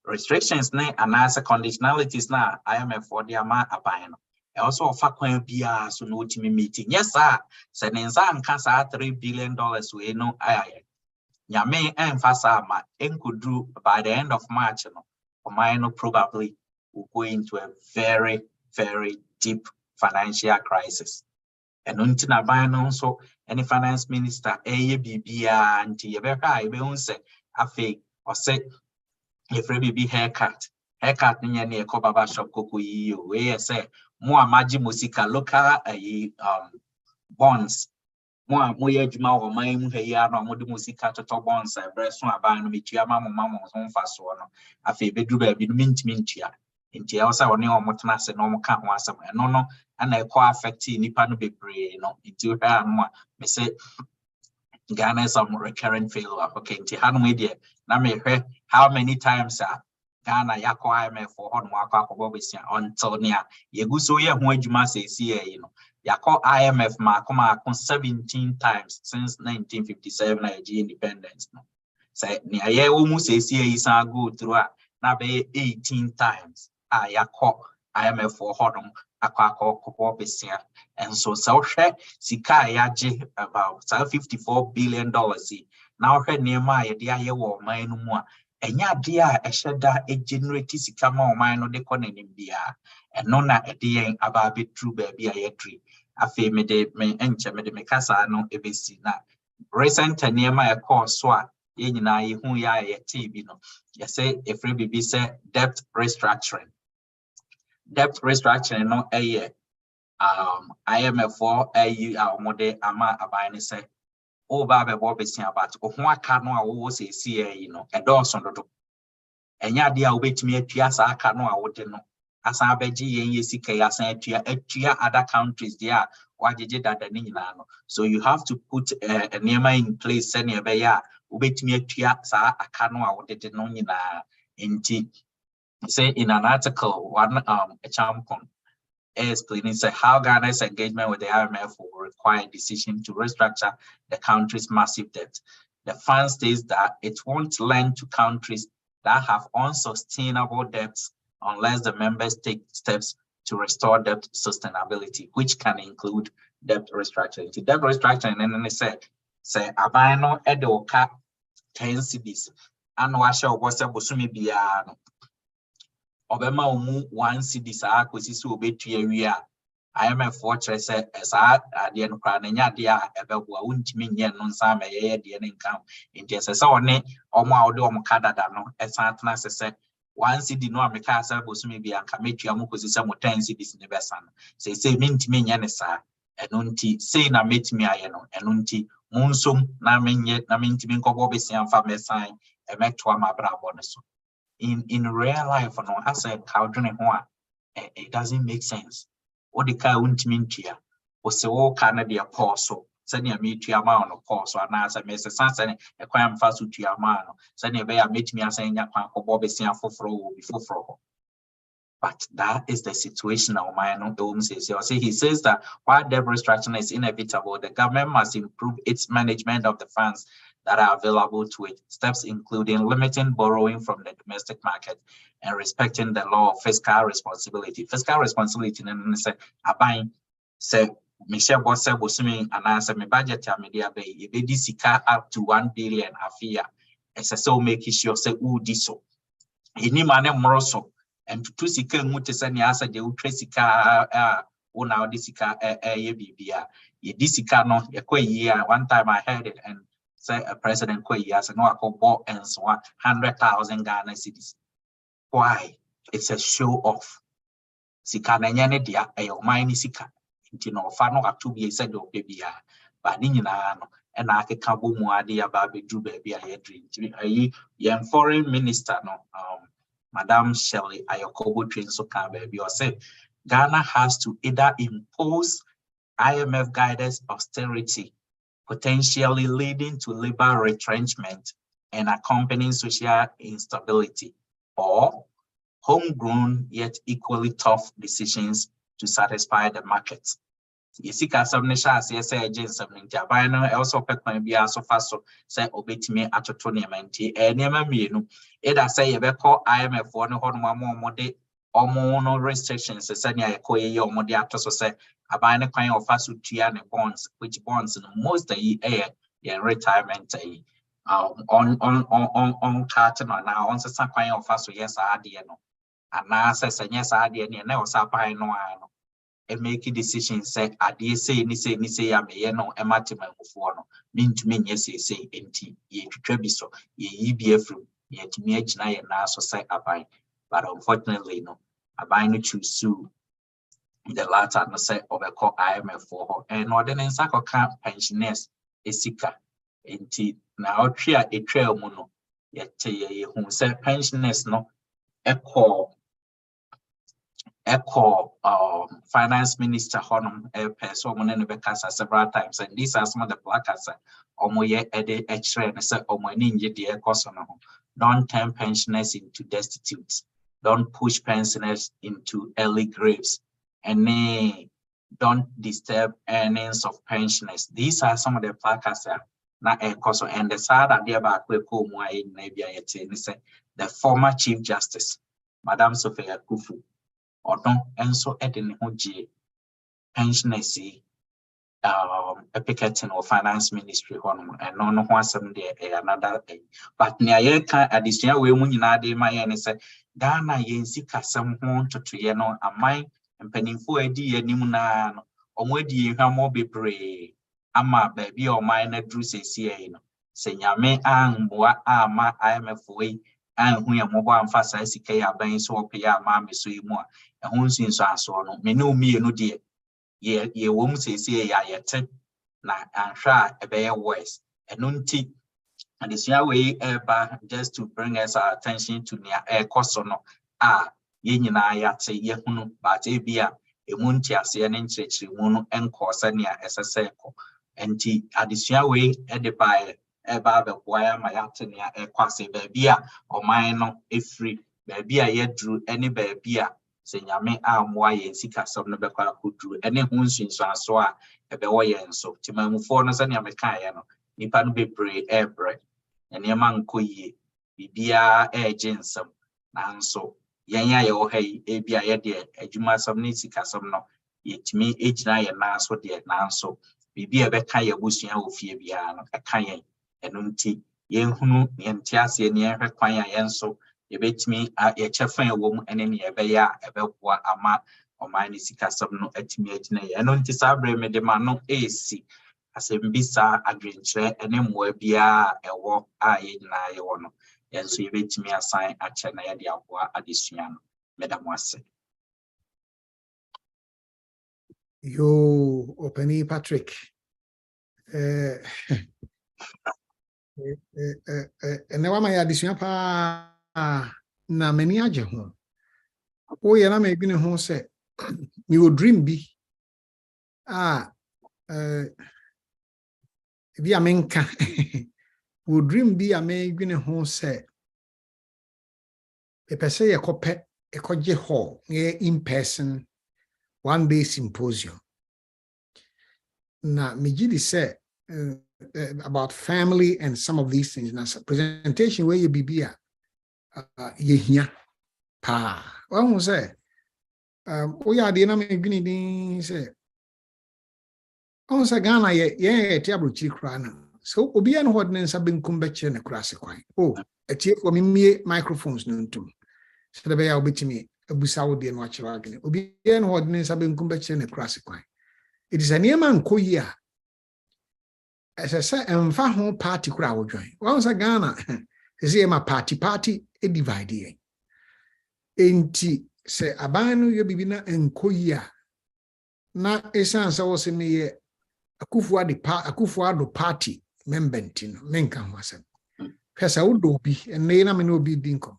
restrictions and as conditionalities na IMF for the ama aban. Also offer kwan bia so no ultimate meeting. Yes, sir. Senenza and cancer $3 billion we no aye. Nyame emphasize ma enkudu by the end of March, no, probably will go into a very, very deep financial crisis. And until na buy no so any finance minister bibia anti yebeka ebe say afi or say if be haircut nye na ko baba shop koko yi we say mo amaji musika local bonds mo ye adwuma wo man mu hayi ano mo de musika toto bonds bre so aban no metua mamo so mfaso no afi bedru ba bi no mintimi ntua nti e wasa woni o motena se no mo ka ho asem eno no ana e ko affect nipa no bebre no nti o ha no me say Ghana is some recurrent failure. Okay, nti ha no me de na me hwe how many times Ghana yakọ IMF for hon mo akọ akọbọ besia until nia yeguso ye ho adwuma se sie yakọ IMF ma 17 times since 1957 Nigeria independence no say nia ye wo mu se sie yi san go through na be 18 times yakọ IMF for hon akọ akọbọ besia and so hwe sika yaje about $54 billion now hwe niema ye de aye wo man no mu enya dia esheda generate sika ma o man no de konanim bia eno na ede yen aba be true baby ayetri afi me de me enche me de me kasa no ebesi na recent niema e course so a ye nyina ye hu ya ye TV no ye say efre bibi say debt restructuring no eye IMF for ayi amode ama aban say o ba be bo besia about ho aka no a wo se sie edoso dodo enya de a obetimi atua sa aka no a wo de no asan abeji yen yesika ya asan atua other countries there wajeje dada ni nyina no so you have to put a niema in place send e be ya obetimi atua sa aka no a wo de no nyina enti say in an article one a champion explaining how Ghana's engagement with the IMF will require a decision to restructure the country's massive debt. The fund states that it won't lend to countries that have unsustainable debts unless the members take steps to restore debt sustainability, which can include debt restructuring. The debt restructuring, and then say abano edoka 10 cedis, and washa wasa busumi biano. Obema umu 1 cedi saa kwesi so obetua wi a IMF for chere say saa ade no kra na nya de a ebebo a untimi nye no nsa ma ye de ne nkan nti se one omo a ode omo kadada no esan tena se 1 cedi no ameka asa bosumi bia nka metua mo kwesi se mo 10 cedis ne besa no se mintimi nye ne saa eno nti sei na metimi aye no eno nti monsom na menye na mintimi nkobo besia mfa mesan emeto ma brabo ne so. In real life, no, I said, it doesn't make sense. What the car won't mean to you was the whole Canada apostle, sending a meet to your man of course, or as I miss a sunset, a crime fast to your man, sending a bear meet me as saying, Bobby Sian for before. But that is the situation of my own says. He says that while debt restructuring is inevitable, the government must improve its management of the funds that are available to it. Steps including limiting borrowing from the domestic market and respecting the law of fiscal responsibility. Fiscal responsibility, and say, Abai say, Michelle Bosse was swimming and answer me budget media bay, if sika up to 1 billion a year. As a so make sure say, diso. Any man moroso. And to sika mutisani asa de utresika una disika bibia. Ye disika no year. One time I heard it and say a president as no bought and so 100,000 Ghana cedis. Why? It's a show off. Sika na nyane dia ayo mine sika. Inti no fa no atu bi said o bibia. Ba ni nyina no e na akeka bo mu ade ya ba be dru ba bia ye dream. Ayi ye foreign minister no Madam Shelley Ayokobo train so can baby or say Ghana has to either impose IMF guided austerity, potentially leading to labor retrenchment and accompanying social instability, or homegrown yet equally tough decisions to satisfy the market. Yesika some nishas, yes, agents of Ninja. By no also pekman be so fast so say obey me at a tournament. And never me, no. It I say, you call IMF for no more day or more restrictions. A senior call your modi after so say, I buy a kind of fast to bonds, which bonds in most a year retirement. On carton or now on some kind of fast, yes, I did no. And now says, yes, I did, and never saw by no. And make a decision say I dare say ni say I may no ematima for no mean to mean yes say enti ye trebiso ye be from ye to me na na so say abai, but unfortunately no abai no choose sue the latter no say overcall IMF for her and ordinance can pensioners esika enti na otria a trail mono yet ye who say pensioners no echo finance minister honum so many several times, and these are some of the placards omoye ede extra and say omani the cost on don't turn pensioners into destitutes, don't push pensioners into early graves, and don't disturb earnings of pensioners. These are some of the placards na cost, and the sad idea about the former Chief Justice, Madam Sophia Kufu. Or and so adding hoji pensioners a picketing or finance ministry and no one some day another thing. But near ye can additional way when you de my and say Ghana yen sika some one to yeno a mine and penning for a dear nimuna or where do you have more be pray ama baby or mine drew say yame ang boa ama IMF way and we are mobile and fast as CK are buying so pay our mammy so more. A home since I saw no, me no me no dear. Ye won't say ya yet na and try a bear worse. And nunti and this way ever just to bring us our attention to near air cost or no. Yen yat say ye hunu, but a beer a muntia say an inch mono and course near as a circle. And tea at this way at the buyer. Eba the wire my atenia a quasi babia or mine a free babia yet drew any babia saying yame why and sika some never could drew any hunsin so I saw a beway and so Timamu for us and Yamekayano Nipan be brave air bread and Yaman Kuyi Bibia air jinsum nanso Yanya yo hey abia yet a juma some nisika some no yet me age na and naso dear nanso Bibia Bekaya Busia of Fibiano a kayan. Enunti yen hunu yentiase ne ehwe kwan ya yenso yebetimi ye chefan ewom ene ne ebeya ebeboa ama omani sikasam no atimi agina ye enunti sabre me de ma no esi asembisa adwenkyere ene mmoa bia ewo ye nyina ye wo no yenso yebetimi asan ache na ye de aboa adesua no medamwase yo Openi Patrick and now my addition pa na many aje ho. Oh, yeah, may be home say you dream be be a menka would dream be a may be home say a per se a copet a coje hall near in person 1 day symposium. Now, Mijidi said about family and some of these things. Now, presentation where you be here, pa. One was say, we are the enemy beginning. Say, on Sagana, yeah, table chikrana. So, Obian ordinance have been combated in a classic wine. Oh, a chip for me microphones noon too. So the way I'll be to me, a Busaudi and watch arguing. Obian ordinance have been combated in a classic wine. It is a near man koya. As I said, and far home party crowd join. Once a Ghana, say my party a divide. Enti say abanu you be na enkoya. Na essence was in me a kufuado party membentino, menkan was it. Pesa would be and name no be dinkum.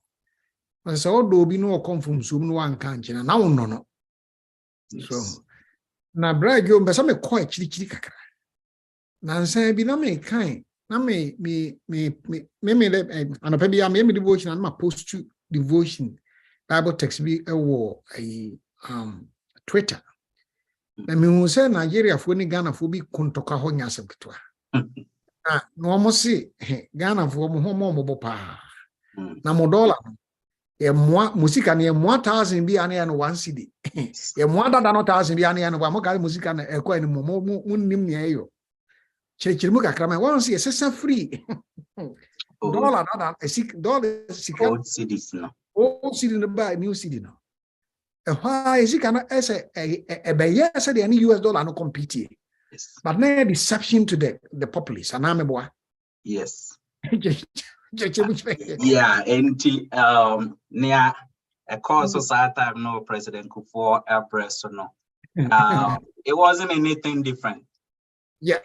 But so do be no come from soon one can't now no. So na brag you, but some quite chili kakra. Nansa bi na me kind na me and maybe I me devotion and my post to devotion Bible text be a Twitter Na me hu say Nigeria fo ni Ghana fo bi kontoka ho nya asebetwa. No mo si Ghana fo mo ho mo bo pa. Na mo dollar e moa musika na e moa 1000 bi ane no 1 cedi. E moa dada no 1000 bi ane no ba mo ga musika na e kwa ni mo nim ne ayo. Chirimu kakra ma won si esesa free. Dollar dada dollar sika old cities no. Old cedi no buy new cedi no. Why is it cannot say a yes the US dollar no compete? Yes. But now deception to the populace. And I'm a boy. Yes. Yeah, and near a course of that time, no President Kufuor press no. It wasn't anything different. Yeah.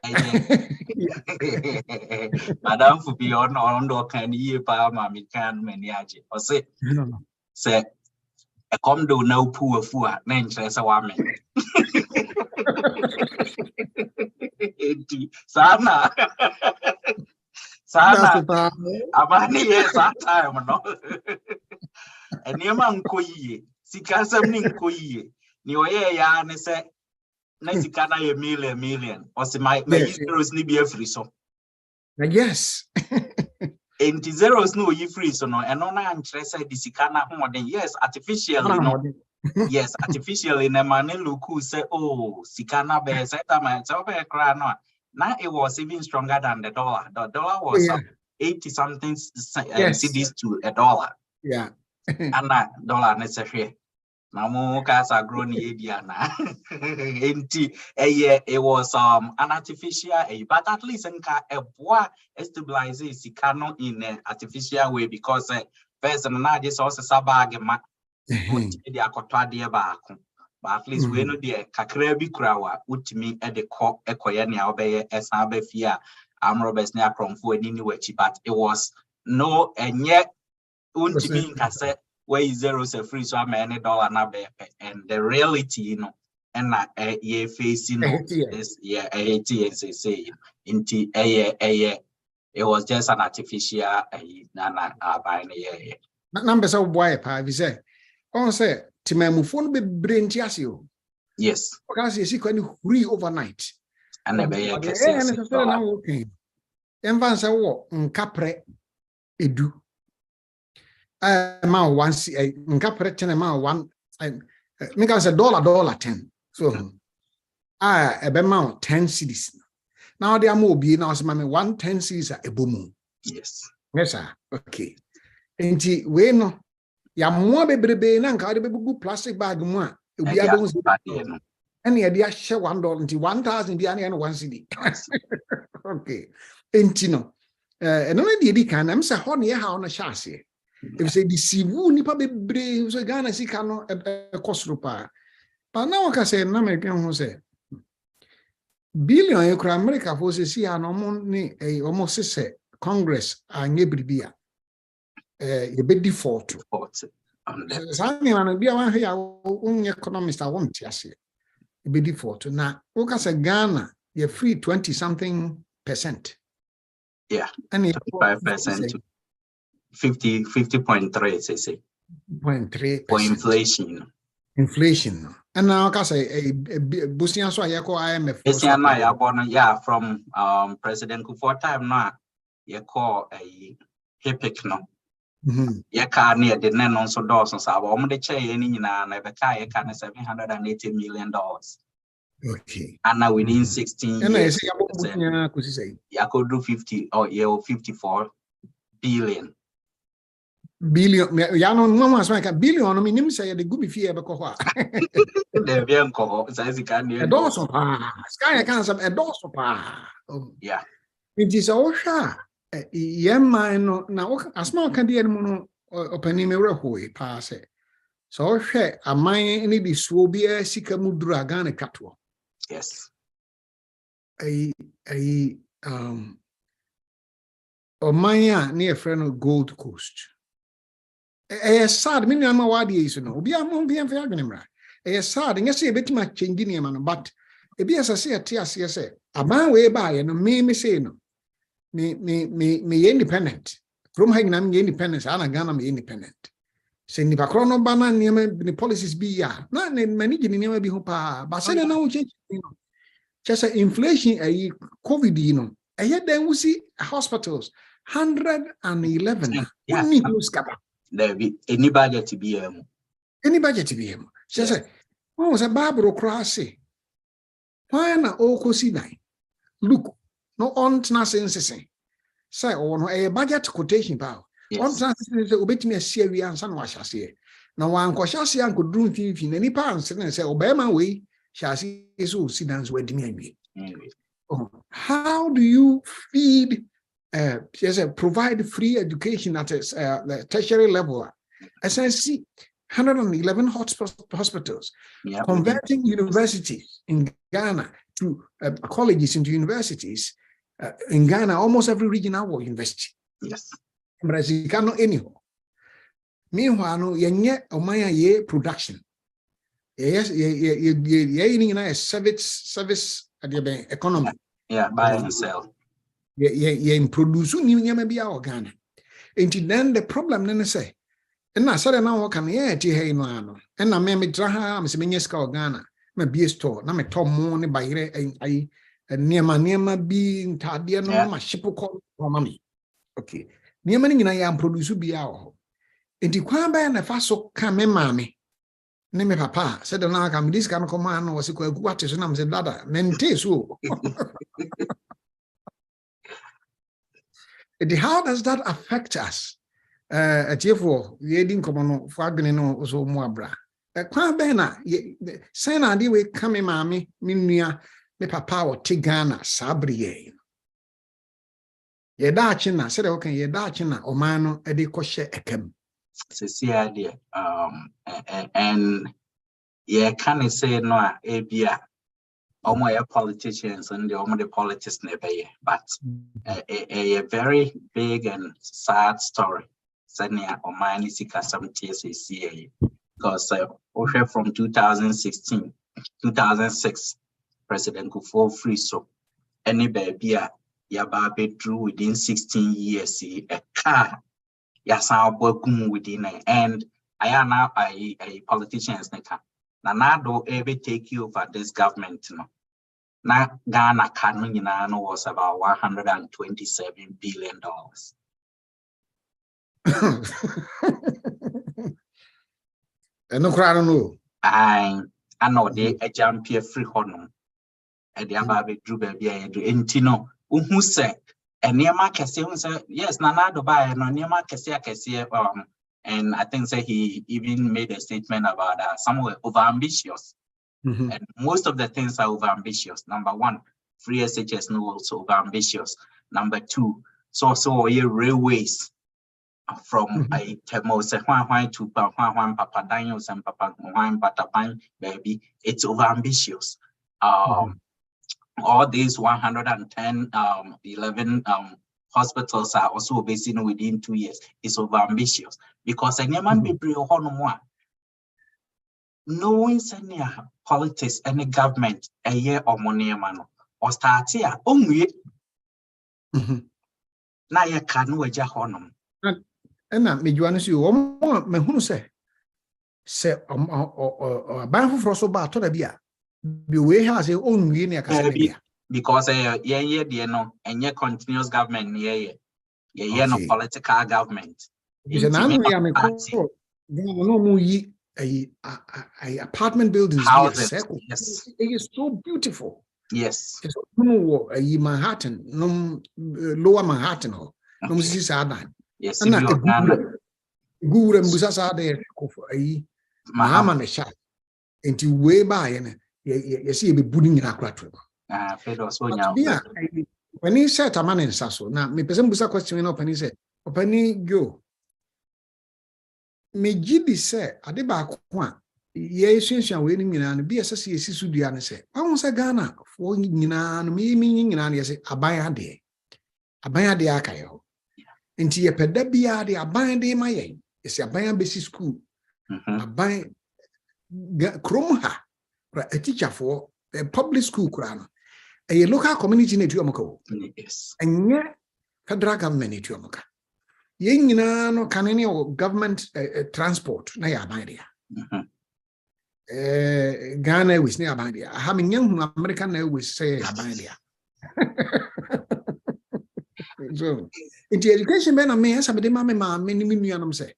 Madam for beyond on can you pa mami can meniaje. Or say a condo no poor fool, name says a woman. Sana. Amani yes that time no. And your man koye, Sikasam nin koye. Ni oye ya ne se na sikana ye million. Or se my zeros ni be free so. Yes. And the zeros no ye free so no, and on an interest the sikana more than yes, artificially no. Yes, artificially in a man look who say, oh, sikana be set a man, so be cry no. Now it was even stronger than the dollar. The dollar was 80 something cedis to a dollar. Yeah. And that dollar necessary. Now more cars are grown Diana. It was an artificial, but at least a boy stabilizes sikano in an artificial way because first and now this also sabag but at least we know the kakrebi krawa utimi at the co ekoyani obey as abefia amrobes near cromfo anyway, but it was no and yet ultimate cassette where zeros a free so I'm any dollar na and the reality, you know, and ye facing this say into it was just an artificial buying numbers of boy pa we say on say timamufo be brain tiasio. Yes. Because you see when free overnight. And Envansa wo nkapre edu. Ma once nkapre ten ma one make us $10. So ebe ma 10 cedis. Now they are more be now say me 110 cedis a ebomu. Yes. Yes sir. Okay. Enti we no ya mo bebrebe na nka de bebugu plastic bag mu a obi abo so ene ye dia share $1 nti 1000 bia na 1 cedi. Okay. Enti no eno na de kan am say ho na ye ha no sha ase. If say deceive nipa bebre so Ghana sika no kosro pa. Pa na waka say na me kan ho say billion e kura America for say si anomo ni almost say Congress anye bribia. You be default. Something and be one here, economist. I won't just say be default. Now, look at Ghana, you're free 20-something%. Yeah, and 25% to 50.3, say 0.3 for inflation. Inflation. And now, I say a boosting so I call IMF. Yeah, from President Kufuor time now, you call a HIPIC no. Ya car near the Nen on so Dawson, so I'm the chair in never car, $780 million. Okay. And now within 16 years, I could do 54 billion. Billion, Yano, no one's like a billion. I mean, him say the good be fear because the vehicle says he can near Dawson. Sky can't a Dawson. Yeah. It is all sure. No now a small candy mono opening me rehoe pass it. So share a mine any be so be a sikamudra gane catwa. Yes. Mine near friend of Gold Coast. A sad minimum wadi is no be among be fair. A sad and yes, a bit much changing man, but a be as I say a TSC a man way by and me say no. Me independent. From hanging I'm independent, and Ghana me independent. Say ni bakrono bana ni policies be ya. Na ne manage ni niema bi ho pa. Ba say na wo change no. Just say inflation COVID then we see hospitals 111. Yeah. There be any budget to be Just say what was a Barbara Crossy? Why na okosi nine? Look, no on say a budget quotation power. On say obet me a series and san wash say. Now one kwashasi and could do thing any pounds and say Obama way shall see so sidans where me. How do you feed provide free education at a tertiary level? As I see 111 hospitals, converting universities in Ghana to colleges into universities. In Ghana, almost every regional university. Yes. Anyhow. Meanwhile, no, ye production. Yes, ye service economy. Yeah, buy and sell. Ye produce new be our Ghana. And then the problem then say, and I said now can hey no and I me traha me menyeska Ghana, me be store, na me tom money by I niema bi ntade no ma shipo call mama. Okay. Niema ni nyina ya produce bi a ho. Enti kwan ba na fa so ka me maame. Ne me papa said na ka me dis kan come an was ko agu ate so na me say dada mente so. How does that affect us? Atiefo ye din komo no fo adwene no so mu abra. Kwan ba na say na de we ka me maame me nua me papa o te Ghana sabriye. Ye da achi na said okay ye da achi na oman no e de ko hye ekam. And yeah, can I say no abia omo politicians and the politics never, but a very big and sad story. Sanya Oman is some TSACA because from 2016, 2006, President Kufuor free so any baby yababe drew within 16 years a car yasa working within and I am now a politicians Nanado ever take you over this government no. Na Ghana Kanunino was about $127 billion. No crowd no. I know they a jump here free honor. And the ababe drew baby I do intino who said and Niama Cassia said yes Nanado by no Niama Cassia and I think say he even made a statement about somewhere over ambitious. And most of the things are over ambitious. Number one, free SHS no also over ambitious. Number two, so railways from a Temos to Papa Daniels and Papa Batapan baby, it's over ambitious. All these 110 11 hospitals are also based within 2 years. It's over ambitious because any man be knowing any politics, any government, a year or money man or start here only. Now you can wager honum. And that me join you. Me who say banfu for so bad to the beer. The way has your own winning because yeah, no, and your continuous government, yeah, no political government. A apartment buildings, houses, yes, it is so beautiful. Yes, it's no Manhattan, no lower Manhattan, no Mrs. Adan. Yes, and Guru and Busasa there a Mahaman a shot into way by and you see a budding in a crater. When he said a man in Sasso, now me person Busa question up and he said, Open go. Me jibi say ade ba ko ye sunsua we ni nyina no bi esese yesi sudua ne se won se Ghana fo nyina no me nyina ne se aban ade aka yo nti ye peda bia de aban de maye ese aban besi school aban krom ha pra a teacher for a public school kra no a local community na tuamako yes enye federal government na tuamaka yen no kanene o government transport na ya ban dia Ghana Airways na ban dia ha me nyam American Airways say ya ban dia so into education be na me asa be de ma me ni nuanom say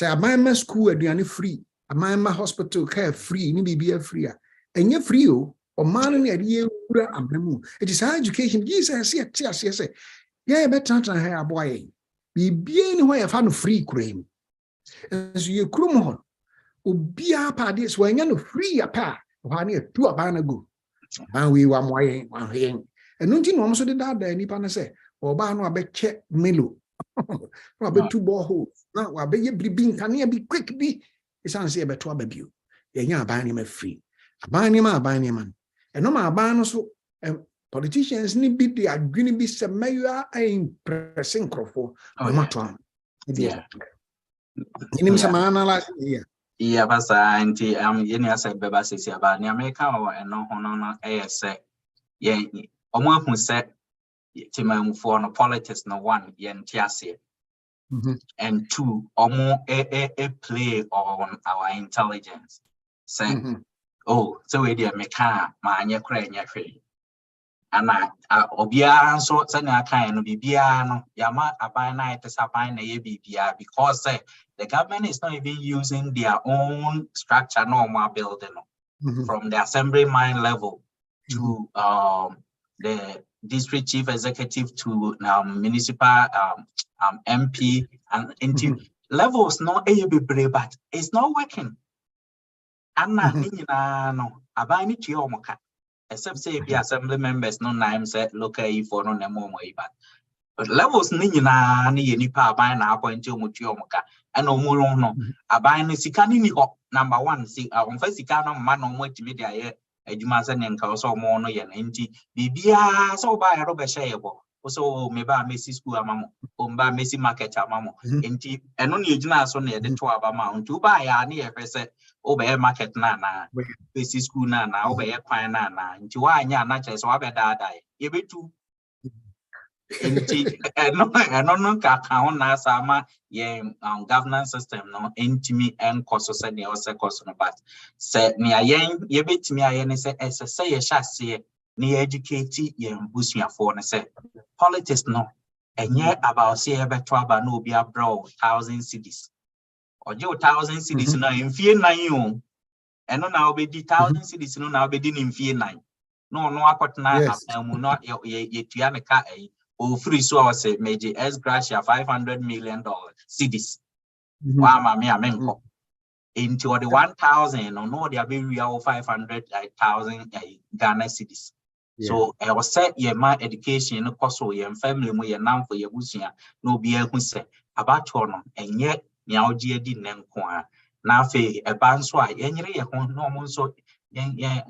aban school aduane free aban hospital care free ni bibia free a enye free o man na ye wura abramu it is high education Jesus say yeah better than her boy bibia ni ho ya fa no free kura so ye krum ho obia pa de so anya no free apa ho na tu aban na go ban we wa moyen wa hen enu nti no so de da nipa na say oba no abeche melo no abetu borehole na wa be ye bribi nkane bi quick bi isan say beto ababio ye nya aban ni ma free aban ni ma eno ma aban no so politicians ni bi de adwini bi se mayor pressing crofo no mato Inim samana la yeah basa anti yeni asa beba sisi aba ni America o eno hono no say yeah omo hu say timamfo no politics no one yen tiase and two omo play on our intelligence say oh so we dey meka ma anye kra nya hwe ana obia so sanya kan no bibia no yama aban na itesaban na ye bibia because the government is not even using their own structure normal building from the assembly mind level to the district chief executive to municipal MP and into levels no be but it's not working ana ninyina no aban ni tue omoka except say be assembly members no name say local for no nemo but levels ninyina ni ye nipa aban na appoint omo tue omoka and omo no aban ni sika ni ho number 1 see on fa sika no ma no mo timi dia ye adwuma se ne nka so omo no ye na nti bibia so ba ya ro be share bo so me ba mesi school amamo o mba mesi market amamo nti eno ne ejina so na ye de to abama nti ba ya na ye hwese o be market na mesi school na o be kwan na nti wa anya na che so wa be daadai ye betu nti eno no ka ho na sama ye governance system no ntimi enkoso se ne o se koso no but se ne ayen ye betimi ayen ne se se ye hyase ne educate ye busuafo ne se politics no enye about say beto aba no obi abro 1,000 cities oje 1,000 cities no mfie 9 o eno na obedi 1,000 cities no na obedi ni mfie 9 no akotena apamu no ye tua ne ka o free so I say meje S gracia $500 million cities wa ma me amenko into the 1,000 no they be we are 500,000 Ghana cities. So I was set ye my education no koso ye family mu ye nam for ye busua no be hu se about no enye nya ogie di ne nko a na afi e ba nso a ye nyere ye ho no mo nso ye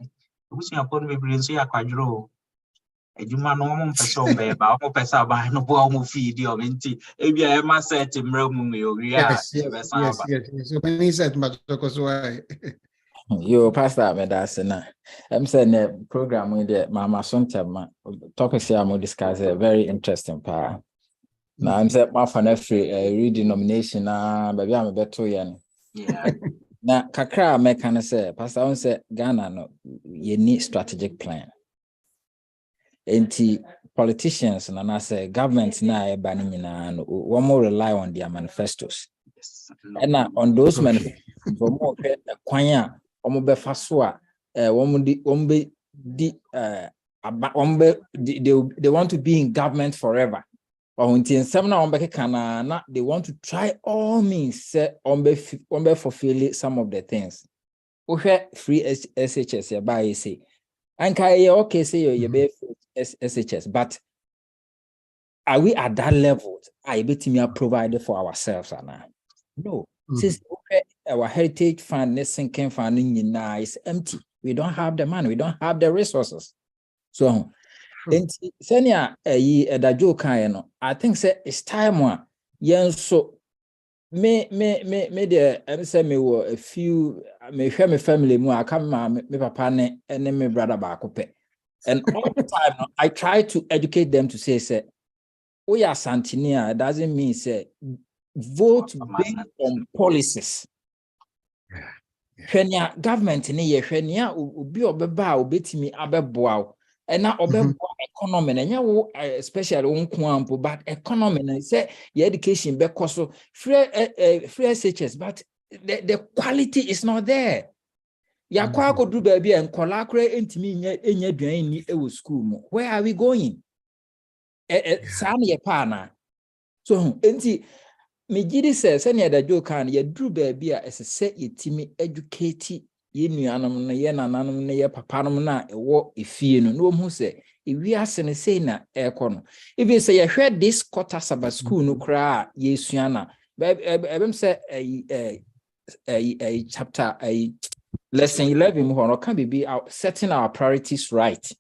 busua ko no be brin so ya kwadro ejuma no mo mpese o be ba o pesa ba no bo mo feed o nti e bia e ma set mra mu me ori a e be san ba so many set ma to so ai Yo, Pastor Medasina. I'm saying the program with the Mama Sonta topic here I'm discuss a very interesting part. Now I'm saying my fan free redenomination baby I'm better yan. Yeah. Now kakra me can say Pastor I say Ghana no you need strategic plan. Enti politicians and I say governments na e ba ni na no one more rely on their manifestos. Yes. And now on those manifestos more kwanya they want to be in government forever. Or until they want to try all means fulfill some of the things. Free SHS by say. And okay say you be SHS, but are we at that level? I bet me provided for ourselves no. Since our heritage fund, sinking funding is empty. We don't have the money, we don't have the resources. So, Senia I think it's time one. So me say me were a few me share my family more. I come me papa and me brother back. And all the time I try to educate them to say we are Santinia, it doesn't mean say vote based on policies. When government in a when ubi obeba obetimi abeboa and now obeboa economy and especially unkwampo but economy and say your education be so free SHS but the quality is not there. Ya kwa ko do baby and kola kra entimi enya duan ni e school mo. Where are we going? Sam ye pana. So enti me gidi say near the joke can ye drew baby as a set ye timi educate ye nuanom na ye nananom na ye papanom na ewo efie no who say if we are say na ekono if you say you heard this quarter sabbath school no kra ye suana ebem say a chapter a lesson 11 we can be out setting our priorities right.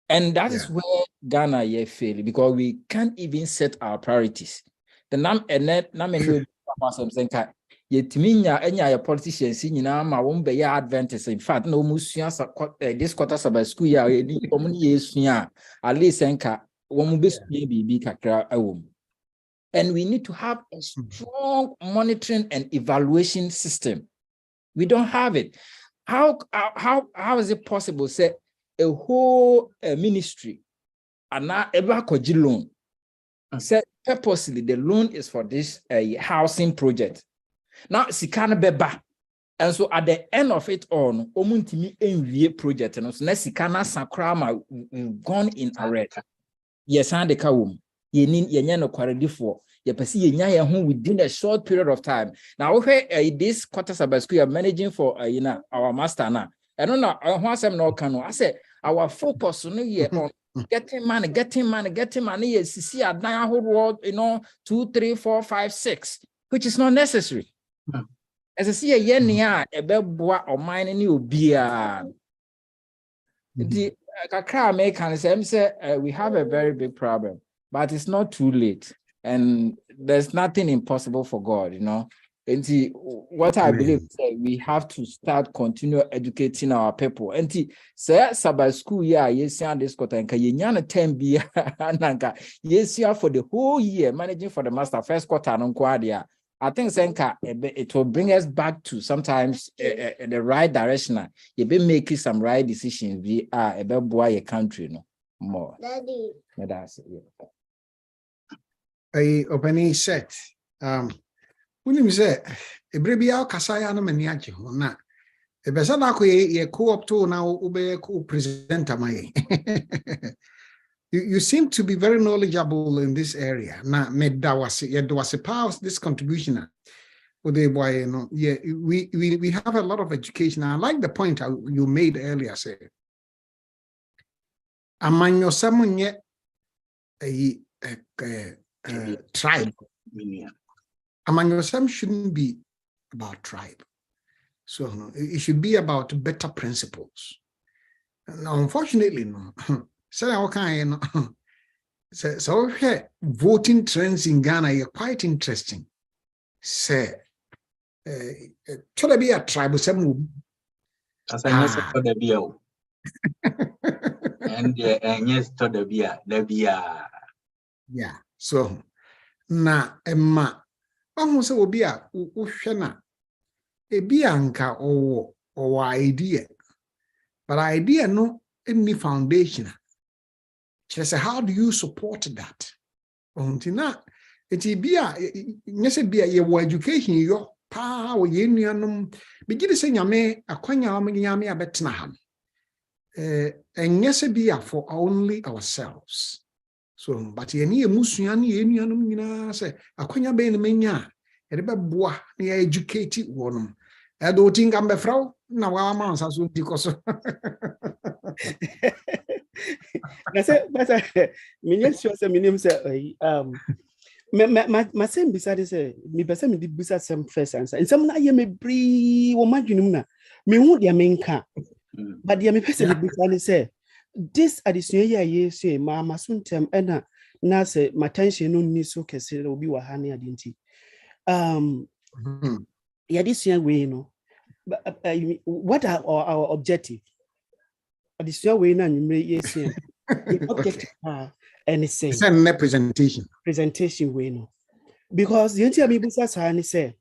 And that is where Ghana ye fail because we can't even set our priorities. The nam and net nam and yetiminya enya your politicians nyina ma won be ya advantage. In fact no musua this quarter sabbath school ya ni omni yesua at least enka won be bibi kakra awom. And we need to have a strong monitoring and evaluation system. We don't have it. How is it possible say a whole ministry and now ever koji loan said purposely the loan is for this housing project now sikana beba and so at the end of it all omuntimi enwie project and so na sikana sakrama we've gone in arrears yes and the kawum ye no kwaredifo ye pesi ye nya ye ho within a short period of time now this quarter sabbath school you are managing for our master now I don't know who asem no can I say our focus no here on getting money yes see adan ahoro 2 3 4 5 6 which is not necessary as I see a yen ya ebeboa oman ni obia the kakra me can say we have a very big problem but it's not too late and there's nothing impossible for God, And what I believe is that we have to start continue educating our people. And say Sabbath school yes this quarter and kayenya 10 be nanka yes for the whole year managing for the master first quarter non kwadia. I think senka it will bring us back to sometimes the right direction. You be making some right decisions. We are a boy a country more. Daddy. That's it. A opening set. When you say a bribia kasaya no maniachi na e besa na ko ye co-op to na ube co-presenter my you seem to be very knowledgeable in this area na medda was a power this contribution with the boy we have a lot of education. I like the point you made earlier say amanyo samunye tribe. Amanyosam shouldn't be about tribe. So it should be about better principles. Now, unfortunately, no. So voting trends in Ghana are quite interesting. Say, should be a tribe some and yes, to the beer. Yeah. So na Emma. Who say obi a wohwe na ebi anka or idea but idea no any foundation say how do you support that untina it be a nyese bia ye education yo pa wo ye nuanom bigide se nyame akwanya am nyame abetena ha nyese bia for only ourselves. So, but ye ni emusua ni enuanom nyina se akwanya be ne menya e de beboa na ye educate wonum e do tinga mbefraw na wa ma nsa so dikoso na se basa minim sure se minim se ma sem beside say me pese me di bisa sem first answer nsem na ye me bri wo madwunum na me hu dia menka but dia me pese me bisa ni say this addition ye say ma suntem ena na say my tension no ni so kese obi wa ha na adinti ya this year we what are our objective addition we na nyumre ye say the objective and say send a presentation we know because the entire Bibusa say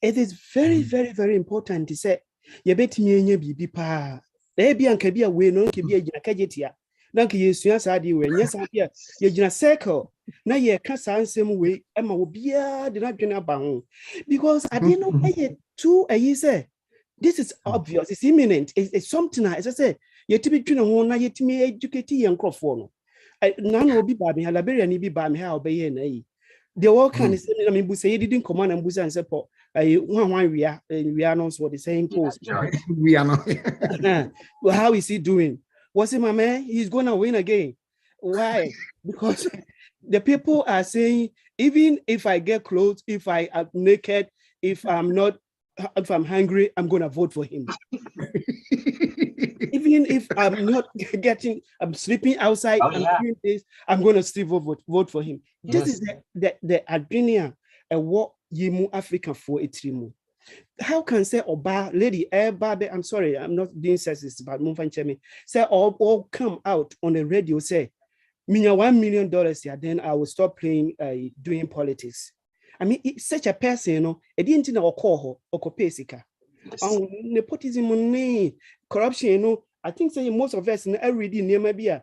it is very, very, very important to say you bet me in your BB pa. There be and can be a way no can be a kajetia. Nanki you sadi when yes, you're in a circle. Now you can't say same way. Emma will be did not join about because I didn't know two a year say this is obvious, it's imminent, it's something as I say, you to be doing one yet to me educate and crop for no. None will be by me, Liberia need be by me, how be ye. The all kind of I mean, say you didn't command and Busa and support. One we are not what the same post. We are not. Well, how is he doing? What's it, my man? He's gonna win again. Why? Because the people are saying, even if I get clothes, if I am naked, if I'm hungry, I'm gonna vote for him. Even if I'm not I'm sleeping outside, I'm doing this, I'm gonna still vote for him. Yes. This is the adrenaline and what Yimu African for Etrimu. How can say Oba lady Babe? I'm sorry, I'm not being sexist, but Mumfanchemi say all come out on the radio say, "Minya $1 million here, then I will stop playing doing politics." I mean, it's such a person, you know, it didn't know or pesika. Nepotism, corruption, you know. I think say most of us every day near maybe a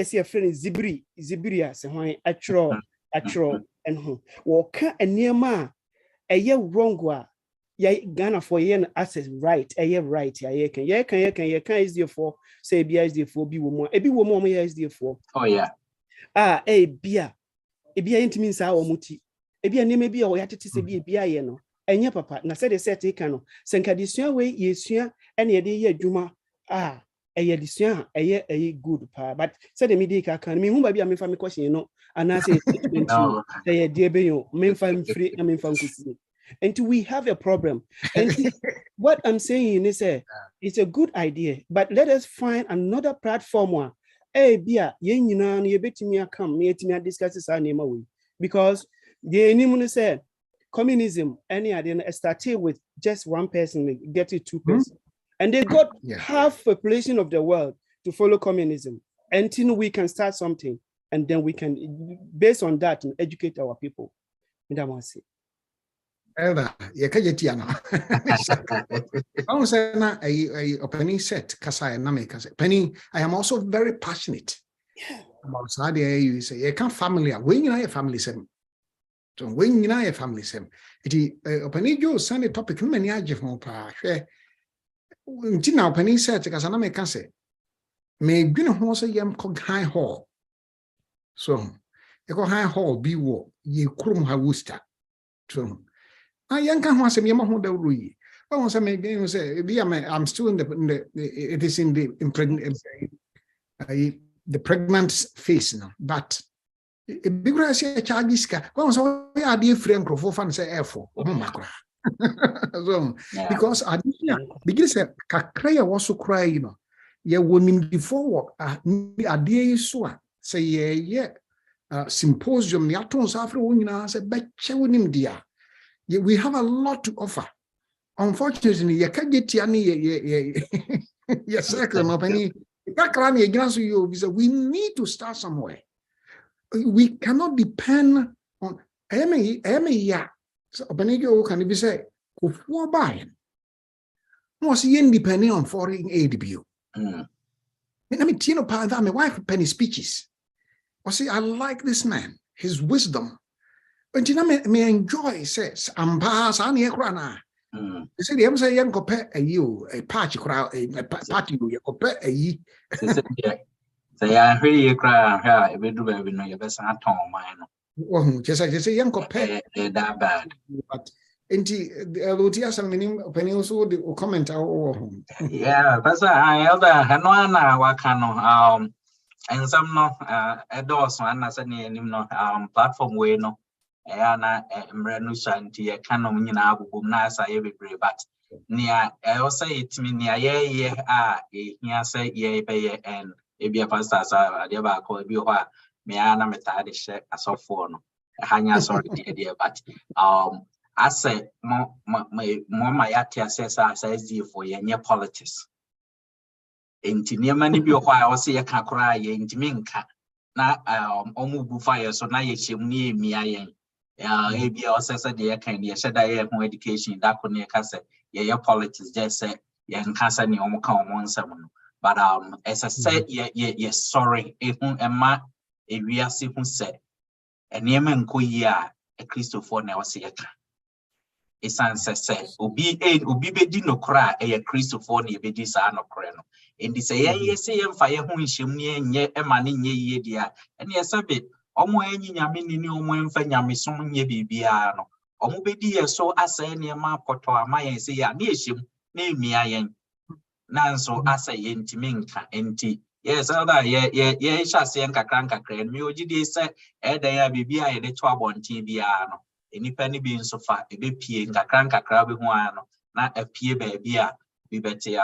see a friend Zibria, so why actual and who walk and near ma a year wrong. Ghana for yen access right, a year right, can is there for say be is there for be woman, a be woman is there for. Oh, yeah. A beer intimates our muti. A beer name be or yet to say be a beer, you know. And your papa, na said a set a cano, Sankadisian way, yes, any day, Juma. A year this year, a year a good pa, but said the media can mean whom I be a family question, you know, and I say, dear Bayo, men find free, I mean, from and we have a problem. And what I'm saying is it's a good idea, but let us find another platform one. Hey, Bia, you bet me a come, me to discuss this name because the anyone said communism, any idea started with just one person, get it 2 persons. And they got half the population of the world to follow communism until we can start something. And then we can, based on that, educate our people. And I want to say. Elder, you can't get Tiana. I was saying, a Penny said, Kasai Nameka. Penny, I am also very passionate about Sadia. You say, you can't family, when you know your family sim. So when you know your family sim, it is Penny Joe send a topic, many ages from Pa. Now, Penny said, Casanameka say, may be a horse a yam called High Hall. So, you go High Hall, be war, ye crum ha wooster. So, I young can once a Yamaho de Rui. I want to make say, I'm still in it is in the pregnant phase now, but a big Russia Chagiska, once I dear friend Crofo say airful. So, because I begin say, Kakrea was so cry, you know, ye wouldn't before a dear swa say, yeah, symposium, the atoms after when I said, bet him dear. We have a lot to offer. Unfortunately, you can't get any circle of any. We need to start somewhere. We cannot depend on so Benego can be say, who buying? Was he depending on foreign aid bill? I mean, Tino Pada, my wife penny speeches. Or say, I like this man, his wisdom. But you know, me enjoy says, I'm pass on here, Crana. You see, the M say, young compare a party crowd, a party, you compare a ye. Say, I really cry, if we do baby, no, your best at home, mine. Oh, just I say, young compare that bad. But indeed, the Lutia and meaning opinion also the comment our home. Yeah, that's I elder Hanwana Wakano, and some no, adults, and I said, no, platform way no. Ana mrenusha nti ye kanom nyina abubum na asa ye bebre but nia also it me nia ye a ehia say ye be ye en e bia pastor sa ade ba ko bi ho a me ana meta de hye asofo no hanya sorry dey but I say mo ma ya tia say sa SD for ye nye politics enti niam ni bi ho a o say ye ka kora ye ntimi nka na omu bu fire so na ye chem ni emia yen ebia osese de kan de sheda ye ho education da ko ne ka se ye politics just say ye nka se ne omu ka omu nsem no but as I said ye sorry ehun ema ewiase hu se enema nko yi a Christopher na wose ye ka esan se obi bedi no kra e Christopher na ye bedi sa no kra no endi se ye se ye mfa ye ho nhyem ne enye ema ne nye yie dia ene ye sabe omo enyi nyame ni omo mfa nyame som nye bibia no omo bedi ye so asa ne ma koto ama ye se ya na ehyem na emia yen nanso asa ye ntimi nka enti yes other ye hyase nkakra me ogide se eda ya bibia ye de to abonten bia no enipa ni bi nso fa ebepie nkakra be ho ano na apie ba bia bi bete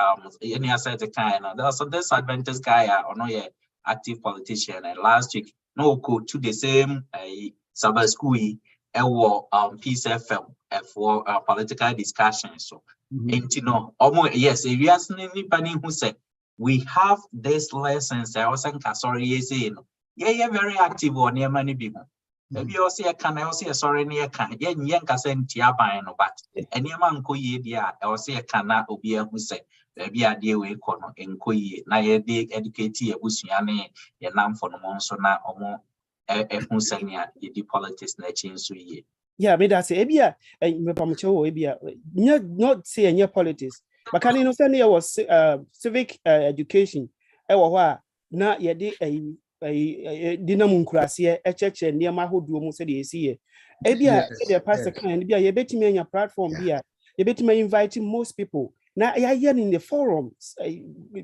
any asset kind no there's this Adventist guy or no ye active politician and last week no go to the same Sabbath school Peace FM for political discussion so enti no yes if you ask anybody who said we have these lessons I was saying sorry say no yeah very active on your money people maybe you see can I see sorry near can yen kasenti aban no but any man ko ye dia I was say can na obi who say maybe a deal we kono enko ye na ye de educate ye busua ne ye nam for no so na omo who sanya ye di politics na chin so ye yeah me that say ebia me pamocho ebia not say any politics but can you know say there was civic education e wo ho a na ye de dinamunkurase echeche niam ahoduo mu se de esiye ebia the pastor kan bia ye betimi anya platform bia ye betimi invite most people na ya in the forums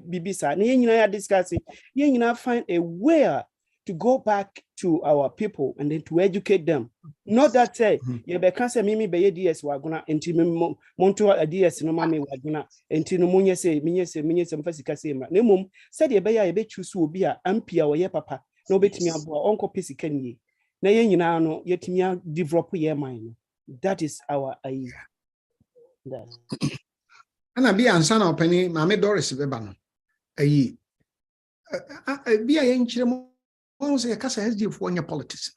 bibisa na ye nyina ya discuss ye nyina find a way to go back to our people and then to educate them. Not that say you be can say mimi be DS waguna enti monto DS no mame waguna enti no munye se mfasika se ma na mum said ye be ya ye be choose obi a ampia wo ye papa na obetimi aboa onko pesika nie na ye nyina no yetimi develop ye mind. That is our aim. Ana bi ansa na opani mame Doris beba no ayi bi a ye nkyere mo say kasa SDF for your politics.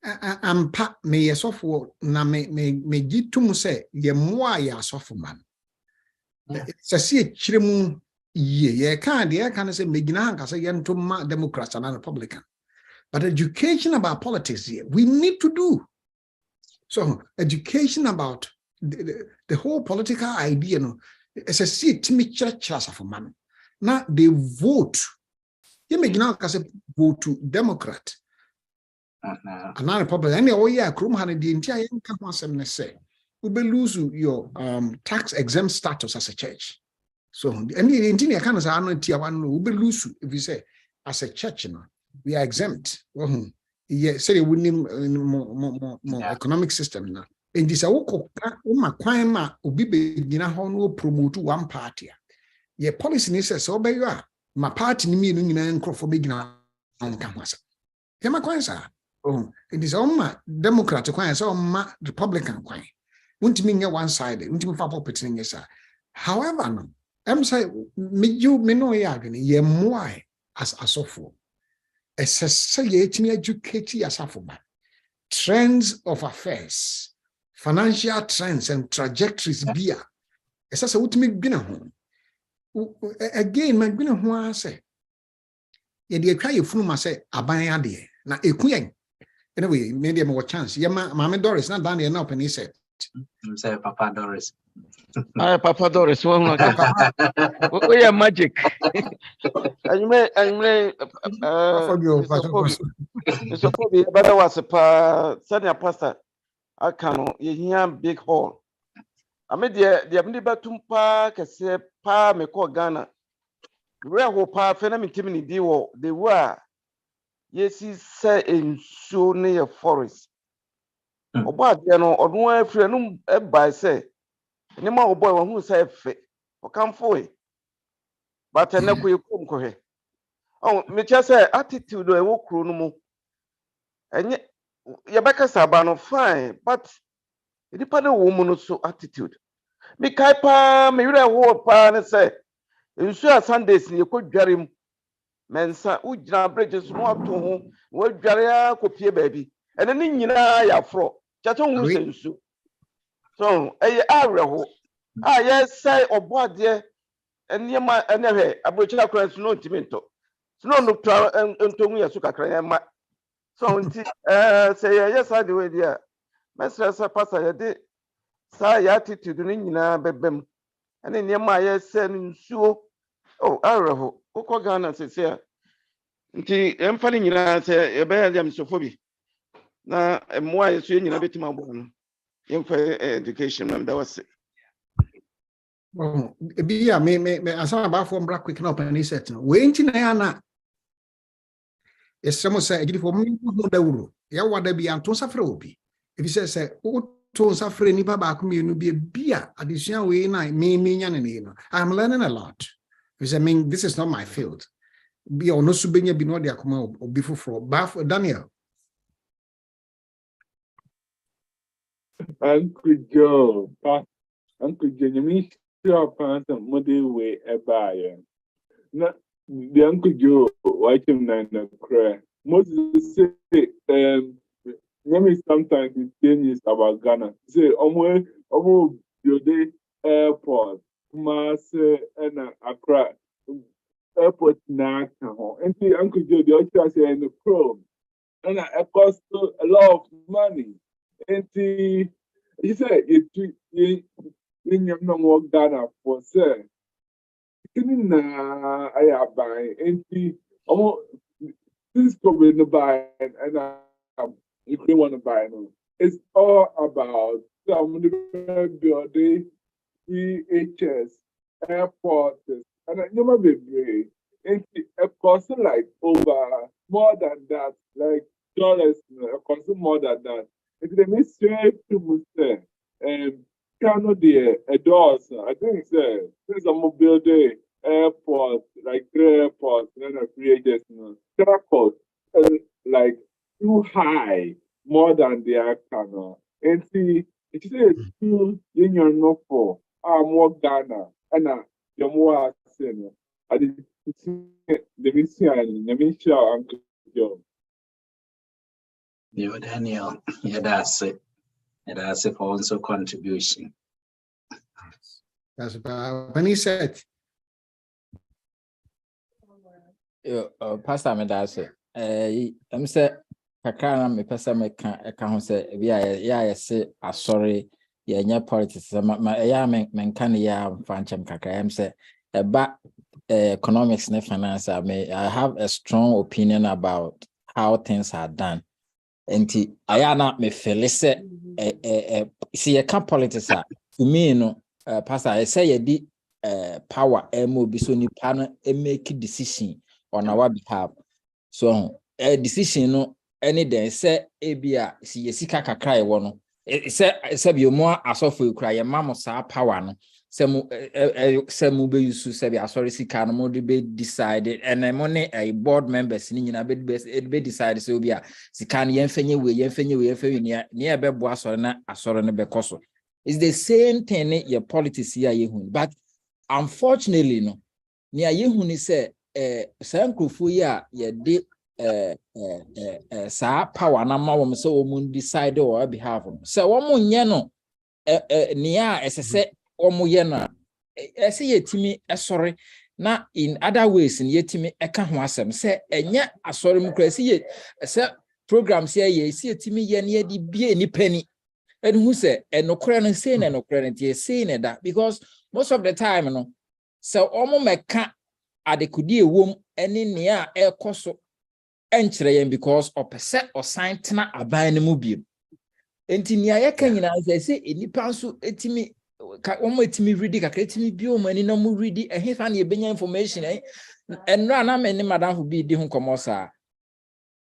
Ampa me yesofo na me gitum say ye moa ya sofo man. Sase e kyeremu ye kan de kan say megina hankasa ye ntoma Democrats and Republican. But education about politics here we need to do. So education about the whole political idea no sase timi kyerkyera sofo man. Na they vote you make now vote to Democrat. Another Republican. Any Krum had the entire income say we will lose your tax exempt status as a church. So any entire kind of tier one we will lose if you say as a church, we are exempt. Yeah, say we need more economic system now. And this ubi promote one party. Yeah, policy says so by you are. My party ni me no nyina nkrofo begina onka hwasa yema kwansa it is on my Democrat kwansa on my Republican kwan untimi nye one side untimi fa pulpit nye sa however no em say me no ya adwene ye moai as asofo esese ye etimi educate asafo ba trends of affairs financial trends and trajectories bia esese utimi gbina ho again my gwina ho say ye de atwa ye funu ma say aban ade na ekuyen anyway me de me chance ye ma Doris na dan na open he said say Papa Doris Papa Doris we are magic anyway Ofobi better was a senior pastor akano ye big hall ame de me batum pa kese pa me ko Ghana re ho pa fe na mitimi ni di wo de wa yesi se ensuo ne ye forest obo ade no odun afiri no e bai se ni ma obo e hu se fe o kamfo e but na ko yekom ko he me che se attitude e wo kro no mu enye ye beka saba no fine but edipa ne wo mu no so attitude me kai pa me wira wo pa ne se nsu a Sundays ni ko dwarem mensa ujina bridges no ato ho wadware a kopie baabi ene ne nyina ya fro chato hu sensu so areho yes oboade eniema enehwe abrochira kransu no ntimento no no ntongu yesu kakra yema so nti say yes I the way there mesra sa pastor ye de sa ya attitude ni nyina bebem ene niema yes nsuo areho kokọ Ghana sese nti emfa ni nyina se ebe ya dem Ofobi na emwa yesu nyina betima abo no emfa education na that was it. Oh, be me asama ba for mbra quick na open ni set no we nti na ya na esemo say agidi for mu da wuro ya wada bi anto safre obi if you say o to safre ni ba ku mienu bi bia addition we na me nya ne no I'm learning a lot because I mean this is not my field be ono su benya bi no de akoma obi foforo ba Daniel. Uncle Joe, you mean your parents and mother way a buyer. Not the Uncle Joe, white him nine cry. Most say, sometimes it's dangerous about Ghana. Say, almost your day airport, Kumasi and Accra airport now. And see, Uncle Joe, the other say in the Chrome, and it costs a lot of money. And see, he said, you no more Ghana for say. I have buying. And see, this probably no buy, and if you want to buy, no. It's all about some of the building, VHS, airports, and I never be brave. And it costs like over more than that, like dollars, it costs more than that. If they make straight to say, cannot the doors, I think since I'm building airports, like 3 airports, and then 3 agents, transport, like too high, more than the canal. And see, it says two union no for more Ghana, and you're more saying, I did the mission, Uncle Joe. You Daniel, yeah, that's it. And that's it for also contribution. That's about when he said Pastor Medase, I'm say kakra me pesa me ka ho say ya say asori ya nya politics ma ya men kan ya fanchem kakra am say ba economics and finance I have a strong opinion about how things are done. And I not me feel say see a politics to me no pastor I say you di power mo bi so ni pan make decision on our behalf so a decision no any day say ebia si yesika kakra e wo no say bi mo asofo kura ye mamo sa power no say mu be use say bi asori sika no mo de be decided and money a board members ni nyina be decide say obia sika no yemfenye we ne e be bo asori na asori no be koso. It's the same thing your politics here ye but unfortunately no ne ye hu ni say sankrofo ya ye de sa power na ma wo so wo decide on our behalf so wo nye no nia esese wo ye na ese yetimi esore na in other ways in yetimi eka ho asem se enya asore mu kra se programs ye yetimi ye na di bie ni pani and who say enokre no say na enokre no tie say na da because most of the time no so omo meka adekudi ewom ene nia ekoso enkyere yen because opese osan tena aban ne mu biem enti nia ye kan nyina say enipa so etimi omo etimi ready kakra etimi biom ani na mu ready ehefa na ebenya information enra na me ne madam who be di ho komosa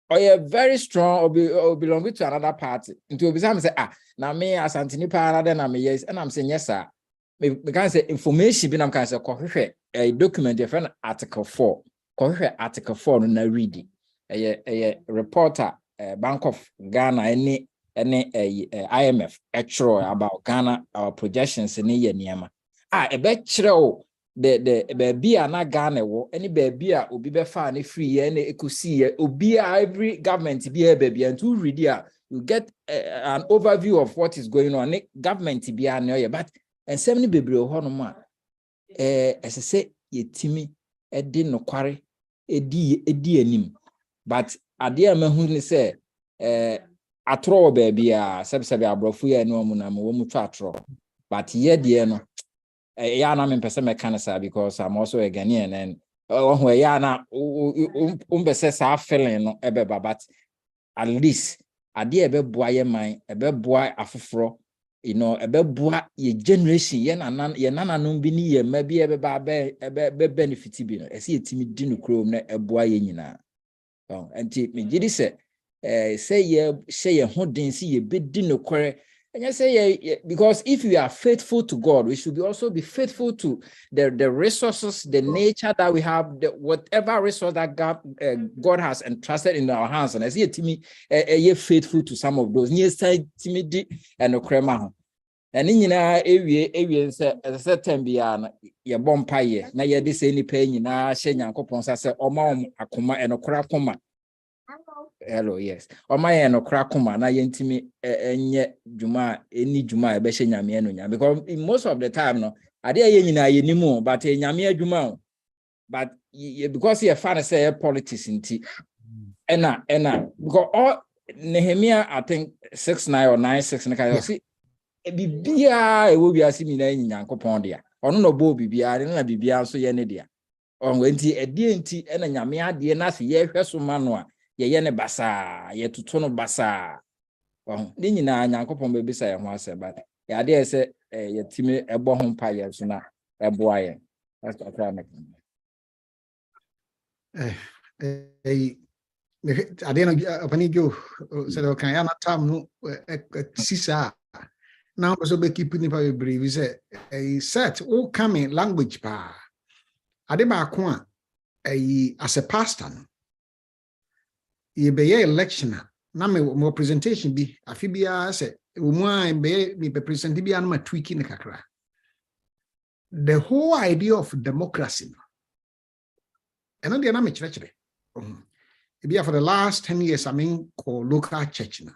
or you're very strong or belong to another party into obi say na me asantini pa na na me yes and I'm saying yes sir me can say information bi na can say kohwehwe a document your friend article 4 kohwehwe article 4 no na read a reporter Bank of Ghana any IMF actual about Ghana our projections in ye niema e be kire o the baby na Ghana wo any baby a obi be fa ne free ye na ekusi ye obi every government be a baby and to read here you get an overview of what is going on. Government be a no but and 70 bebre ho no ma as I say yetimi e di no kware edi anim but ade a mahu ni say atro baby a sebsebe abrofo ye no mu na mo mu twa atro but ye de no yeah na me pese me kan say because I'm also a Ghanaian and oh yeah na umbese sa feeling no ebeba but at least ade ebeboa ye man ebeboa afoforo ebeboa ye generation ye nananom bi ni ye ma bi ebeba be benefit bi no ese yetimi di no krom na eboa ye nyina enti me gidi say ye ho den si ye be di no kwere. And you say, because if we are faithful to God, we should also be faithful to the resources, the nature that we have, whatever resource that God has entrusted in our hands. And I see to me, you're faithful to some of those. Yes, timid and crema. And in area, as a certain beyond your bompire. Now you're this any pain in our Shenya coupons. I said, Oma akuma and okra koma. Hello, yes. O my no krakoma na yentimi enye juma eni juma e be hye nyame eno nya because most of the time no ade ye nyina ye nimu but nyame adwuma but because you fan say politics nti ena because all Nehemiah I think 6:9 or 9:6 na ka see bibia e wo biase mi na nyankopon dia ono no bo bibia na bibia so ye ne dia onwe nti ede nti ena nyame ade na se ye hweso ma no a ye ne basa ye tutu no basa ni nyina nyankopon be bisa ye ho ase but ya de ese ye timi ebo ho mpa ye so na eboa ye that's what I make ade no apani go se do kan ya na tam no sisa now so be keep ni pa be brave say set all coming language pa ade ba ko a as a pastor no ye be election na me presentation bi afi bia say omu an be me present bi an ma tweaking kakra the whole idea of democracy and na me chire bia for the last 10 years I mean called local church na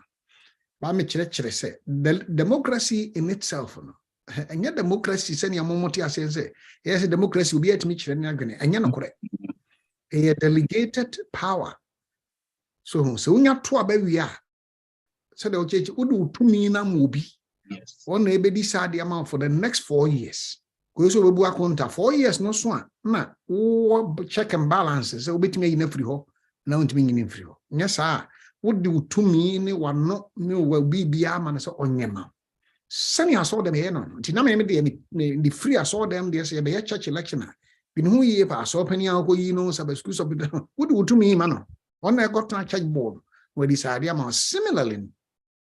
ba me chire say the democracy in itself no enya democracy say na momoti ase say yes democracy will be at me chire na agene enya no kore a delegated power. So unya to abawia so the church would tumi na mobi Yes. one ebe decide the amount for the next 4 years. Go so we bu account 4 years no so na check and balances so betimi yin free ho na untimi yin free ho. Yes would do tumi ni wano ni wa bibia ma so onyema. Sani aso dem here no. Nti na me the free aso dem dey say be church election. Bin hu ye pa aso pani akoyi no sabe school so would do tumi ma no. On I got to church board where this idea similarly,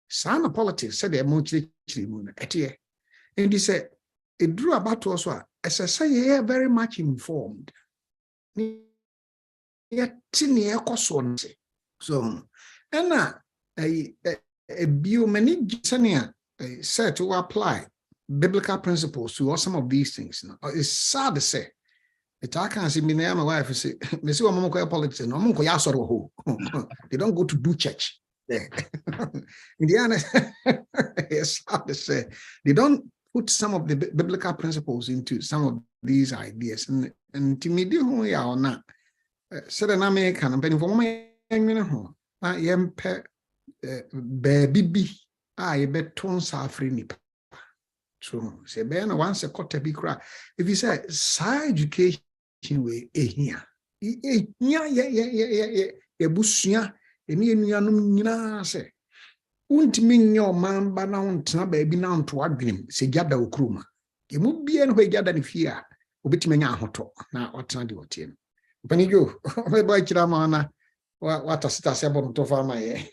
some politics said they're much and he said it drew about to us as I say, very much informed. Yet, so, and a biomany said to apply biblical principles to some of these things. It's sad to say. I can't see me name my wife say me see mama ko politics no mama ko ya soro ho they don't go to do church there in the end it's hard to say they don't put some of the biblical principles into some of these ideas and to me do who ya ona said na me kan pen for me nwene ho na yempe baby ye beton safri nipa so say be na once a quarter bi kra if you say education we ehia busua eni enuanum nyina se untimi nyo mamba na untena ba bi na nto adwenem se gada okruma emu bia no gada ne fie a obetime nya ahoto na otena de otiem panigo me boy kira ma na wata sita se bon to fa ma ye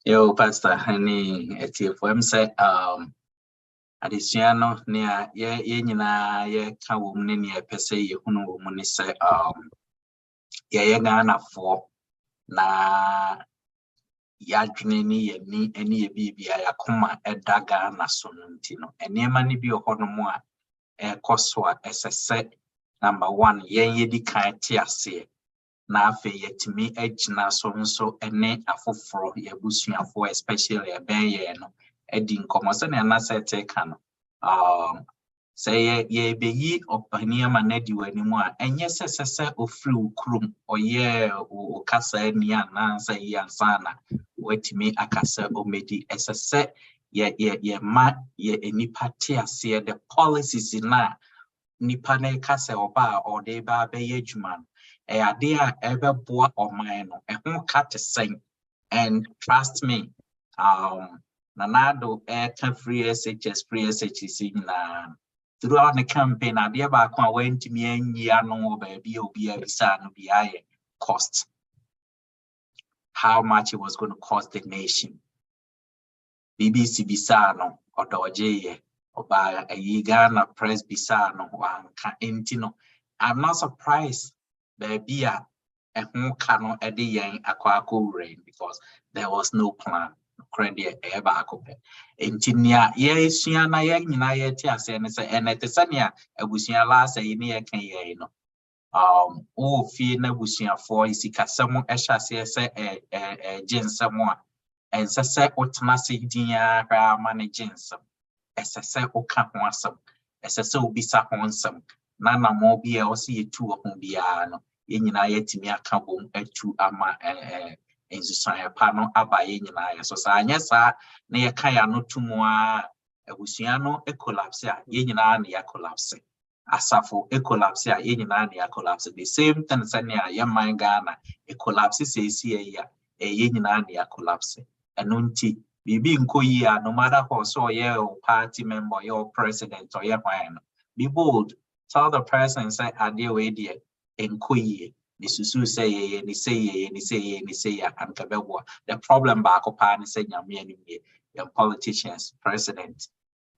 yo pastor hani etfo say adisiano nea ye nyina ye ka wo mu ne pese ye hunu wo mu ne say ye Ghana fo na yadwene ni ye ni eni ye bibia yakoma eda Ghana so no ntino enema ni bi ohono mu a koswa SSC number 1 yedi kan ti ase na afe yetimi ejina so ene afoforo yebusuafo especially ebeye no edi nkomo se na na sete kan say ye beyi opania manedi wanimu a enye sesese ofri ukrum oye o kasa ni anansa yi ansana wetimi akasa omedi esese ye ma ye enipa te ase the policies na nipa na kasa oba o de ba be ye dwuma ade a ebeboa oman no ehun ka te sen and trust me nanado free SHC na throughout the campaign, I dear back when went to me and no baby or be a son be cost how much it was going to cost the nation. BBC Bisano or Doje or by a Ghana press Bisano or Intino. I'm not surprised baby a cano at the young aquaco rain because there was no plan. Credit ever cope. Intinia, yes, Siana Yagina Yetias and Etesania, a Busia last a year can ye no. Oh, fear Nabusia for is someone Esha says a gen someone, and Sasa Otamasi Dia managing some, Sasa Okamasum, Sasa Bisa Honsum, Nana Mobi, or see 2 of Mbiano, Yenina Yetimia Kabum, and 2 ama in the panel abaye nyina so sa anya sa na ye kan ya no tumwa abusuano e collapse a ye nyina na ya collapse asafo e collapse a ye nyina na ya collapse the same Tanzania ye man Ghana e collapse say ya ye nyina na ya collapse eno nti bibi nkoyi a no matter how so ye o party member your president or ye man be bold tell the person say ade we dey nkoyi Nisusu say ni say and kabebwa. The problem back upon say nyame and politicians, president,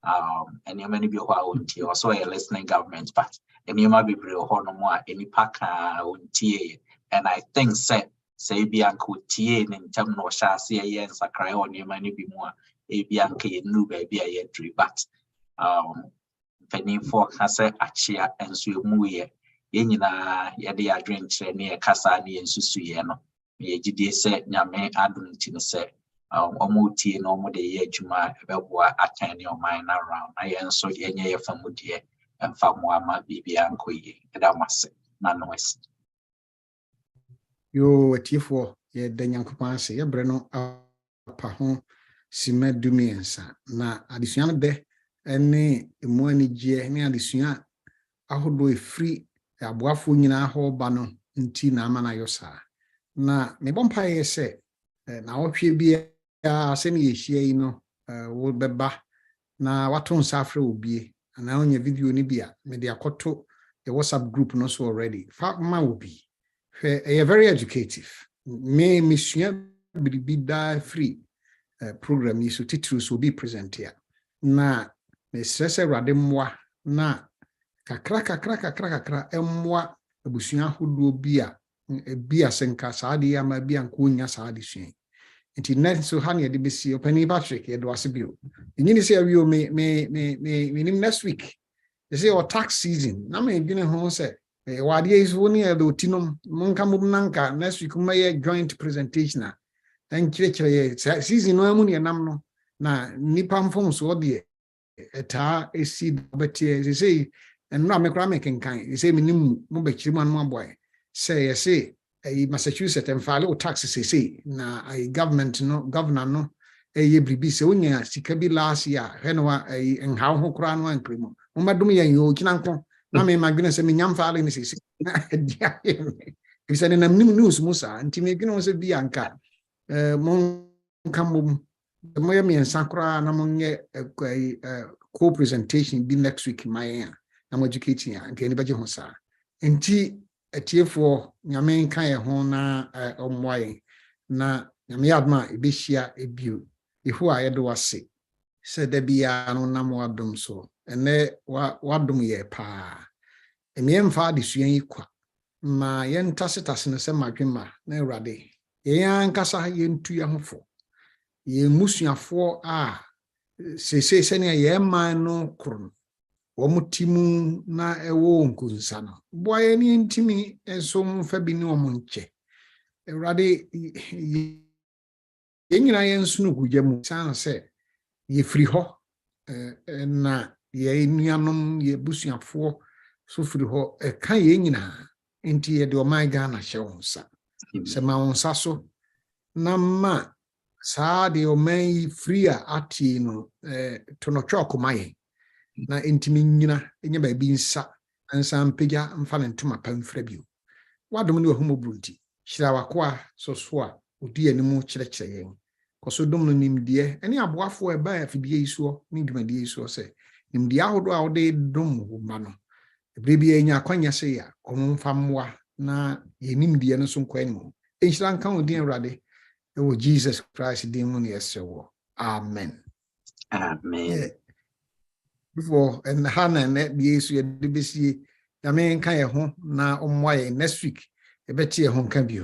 and you many be also a listening government, but and you might be real no more any pack and I think say bianco tie in term no shall see a yes a cry on you many be more a bianca new baby a entry, but penny for has a chia and so muye. Yenina yade adwen kire ne kasa ne ensusu ye no ye gidie se nyame adun tin se omotie no mo de ye adwuma ebeboa atan ne oman na round na ye nso yenye ye famudie emfa mo ama bibia nkoyi edamase na noise yo atifo ye danyankopan se ye bre no apa ho sima dumiensa na adesua de ene emu anigye ne adesua ahodo efri aboafo nyina ho ba no nti na ama na yosa na me bompa ye se na wohwe bia se ne yehia yi no wo beba na wato nsa afre obie na onye video ni bia me de akoto the WhatsApp group no so already fa ma obi hwe very educative me misua bi da free program yi so titru so be present here na me stress awrade mwa na kakra emwa abusua hodo bia senka saade ya ma bia nko nya saade suen nti net so ha ne de besi opani Patrick ye do asebio nyini se awi o me nim next week they say our tax season na me gine ho se wade is woni e do tinom monka mum nanka next week my joint presentation na kire season no amu ne nam no na nipa mfom so de eta esi betie they say and no me kra me kenkan say me nim mo be kiri man mo boy say say Massachusetts and file taxes say na government no governor no ye bribi say onya sika bi last year henwa en how ho kra no ankremo mo madum yan yo kinanko na me magene say me nyam file ni say dia we say na nim news musa nti me gene say bi anka mo kambo mo ye me nsakra na mo nye co-presentation be next week my I'm educating ya nke anybody ho sa nti atiefo nyame nka ye ho na omwaye na nyame adma ebehia ebio ehu a yedo wase se da bia no nam wadom so ene wadom ye pa ememfa de suan yi kwa ma yentasitase ne se madwema na awrade yen nkasa yentu ya hofo ye musuafo a se ne ye man no kron Omutimu na ewo nkunsano. Boy any intimi and some fabino monche. Rade yenyina yensunu gujamu san se ye free ho na ye nuanom ye busuafo so free ho ka yenyina enti ye de oman Ghana hye wonsa se ma wonsa so na ma saa de oman free ati no to no twako maye na intimi nyina enya ba bi nsa ansa mpegya mfa ne ntoma pamfra bio wadom ne wahumo brunti hyira wakoa so a odi animu kyerɛkyerɛ yɛn koso dom no nimdeɛ ɛne aboafo ɛba afidie isuo ne dwumadie isuo sɛ nimdeɛ ahodo a wode dom wo ma no ebere bi enya kwanya sɛ ya ɔmfa mmoa na yɛnimdeɛ no so nkɔ anim ɛnhyira nka wo din Awurade ɛwɔ Jesus Christ din mu ne yɛsrɛ wo amen before and Hannah net the issue at the BC the main kind of na next week a bet here home can be.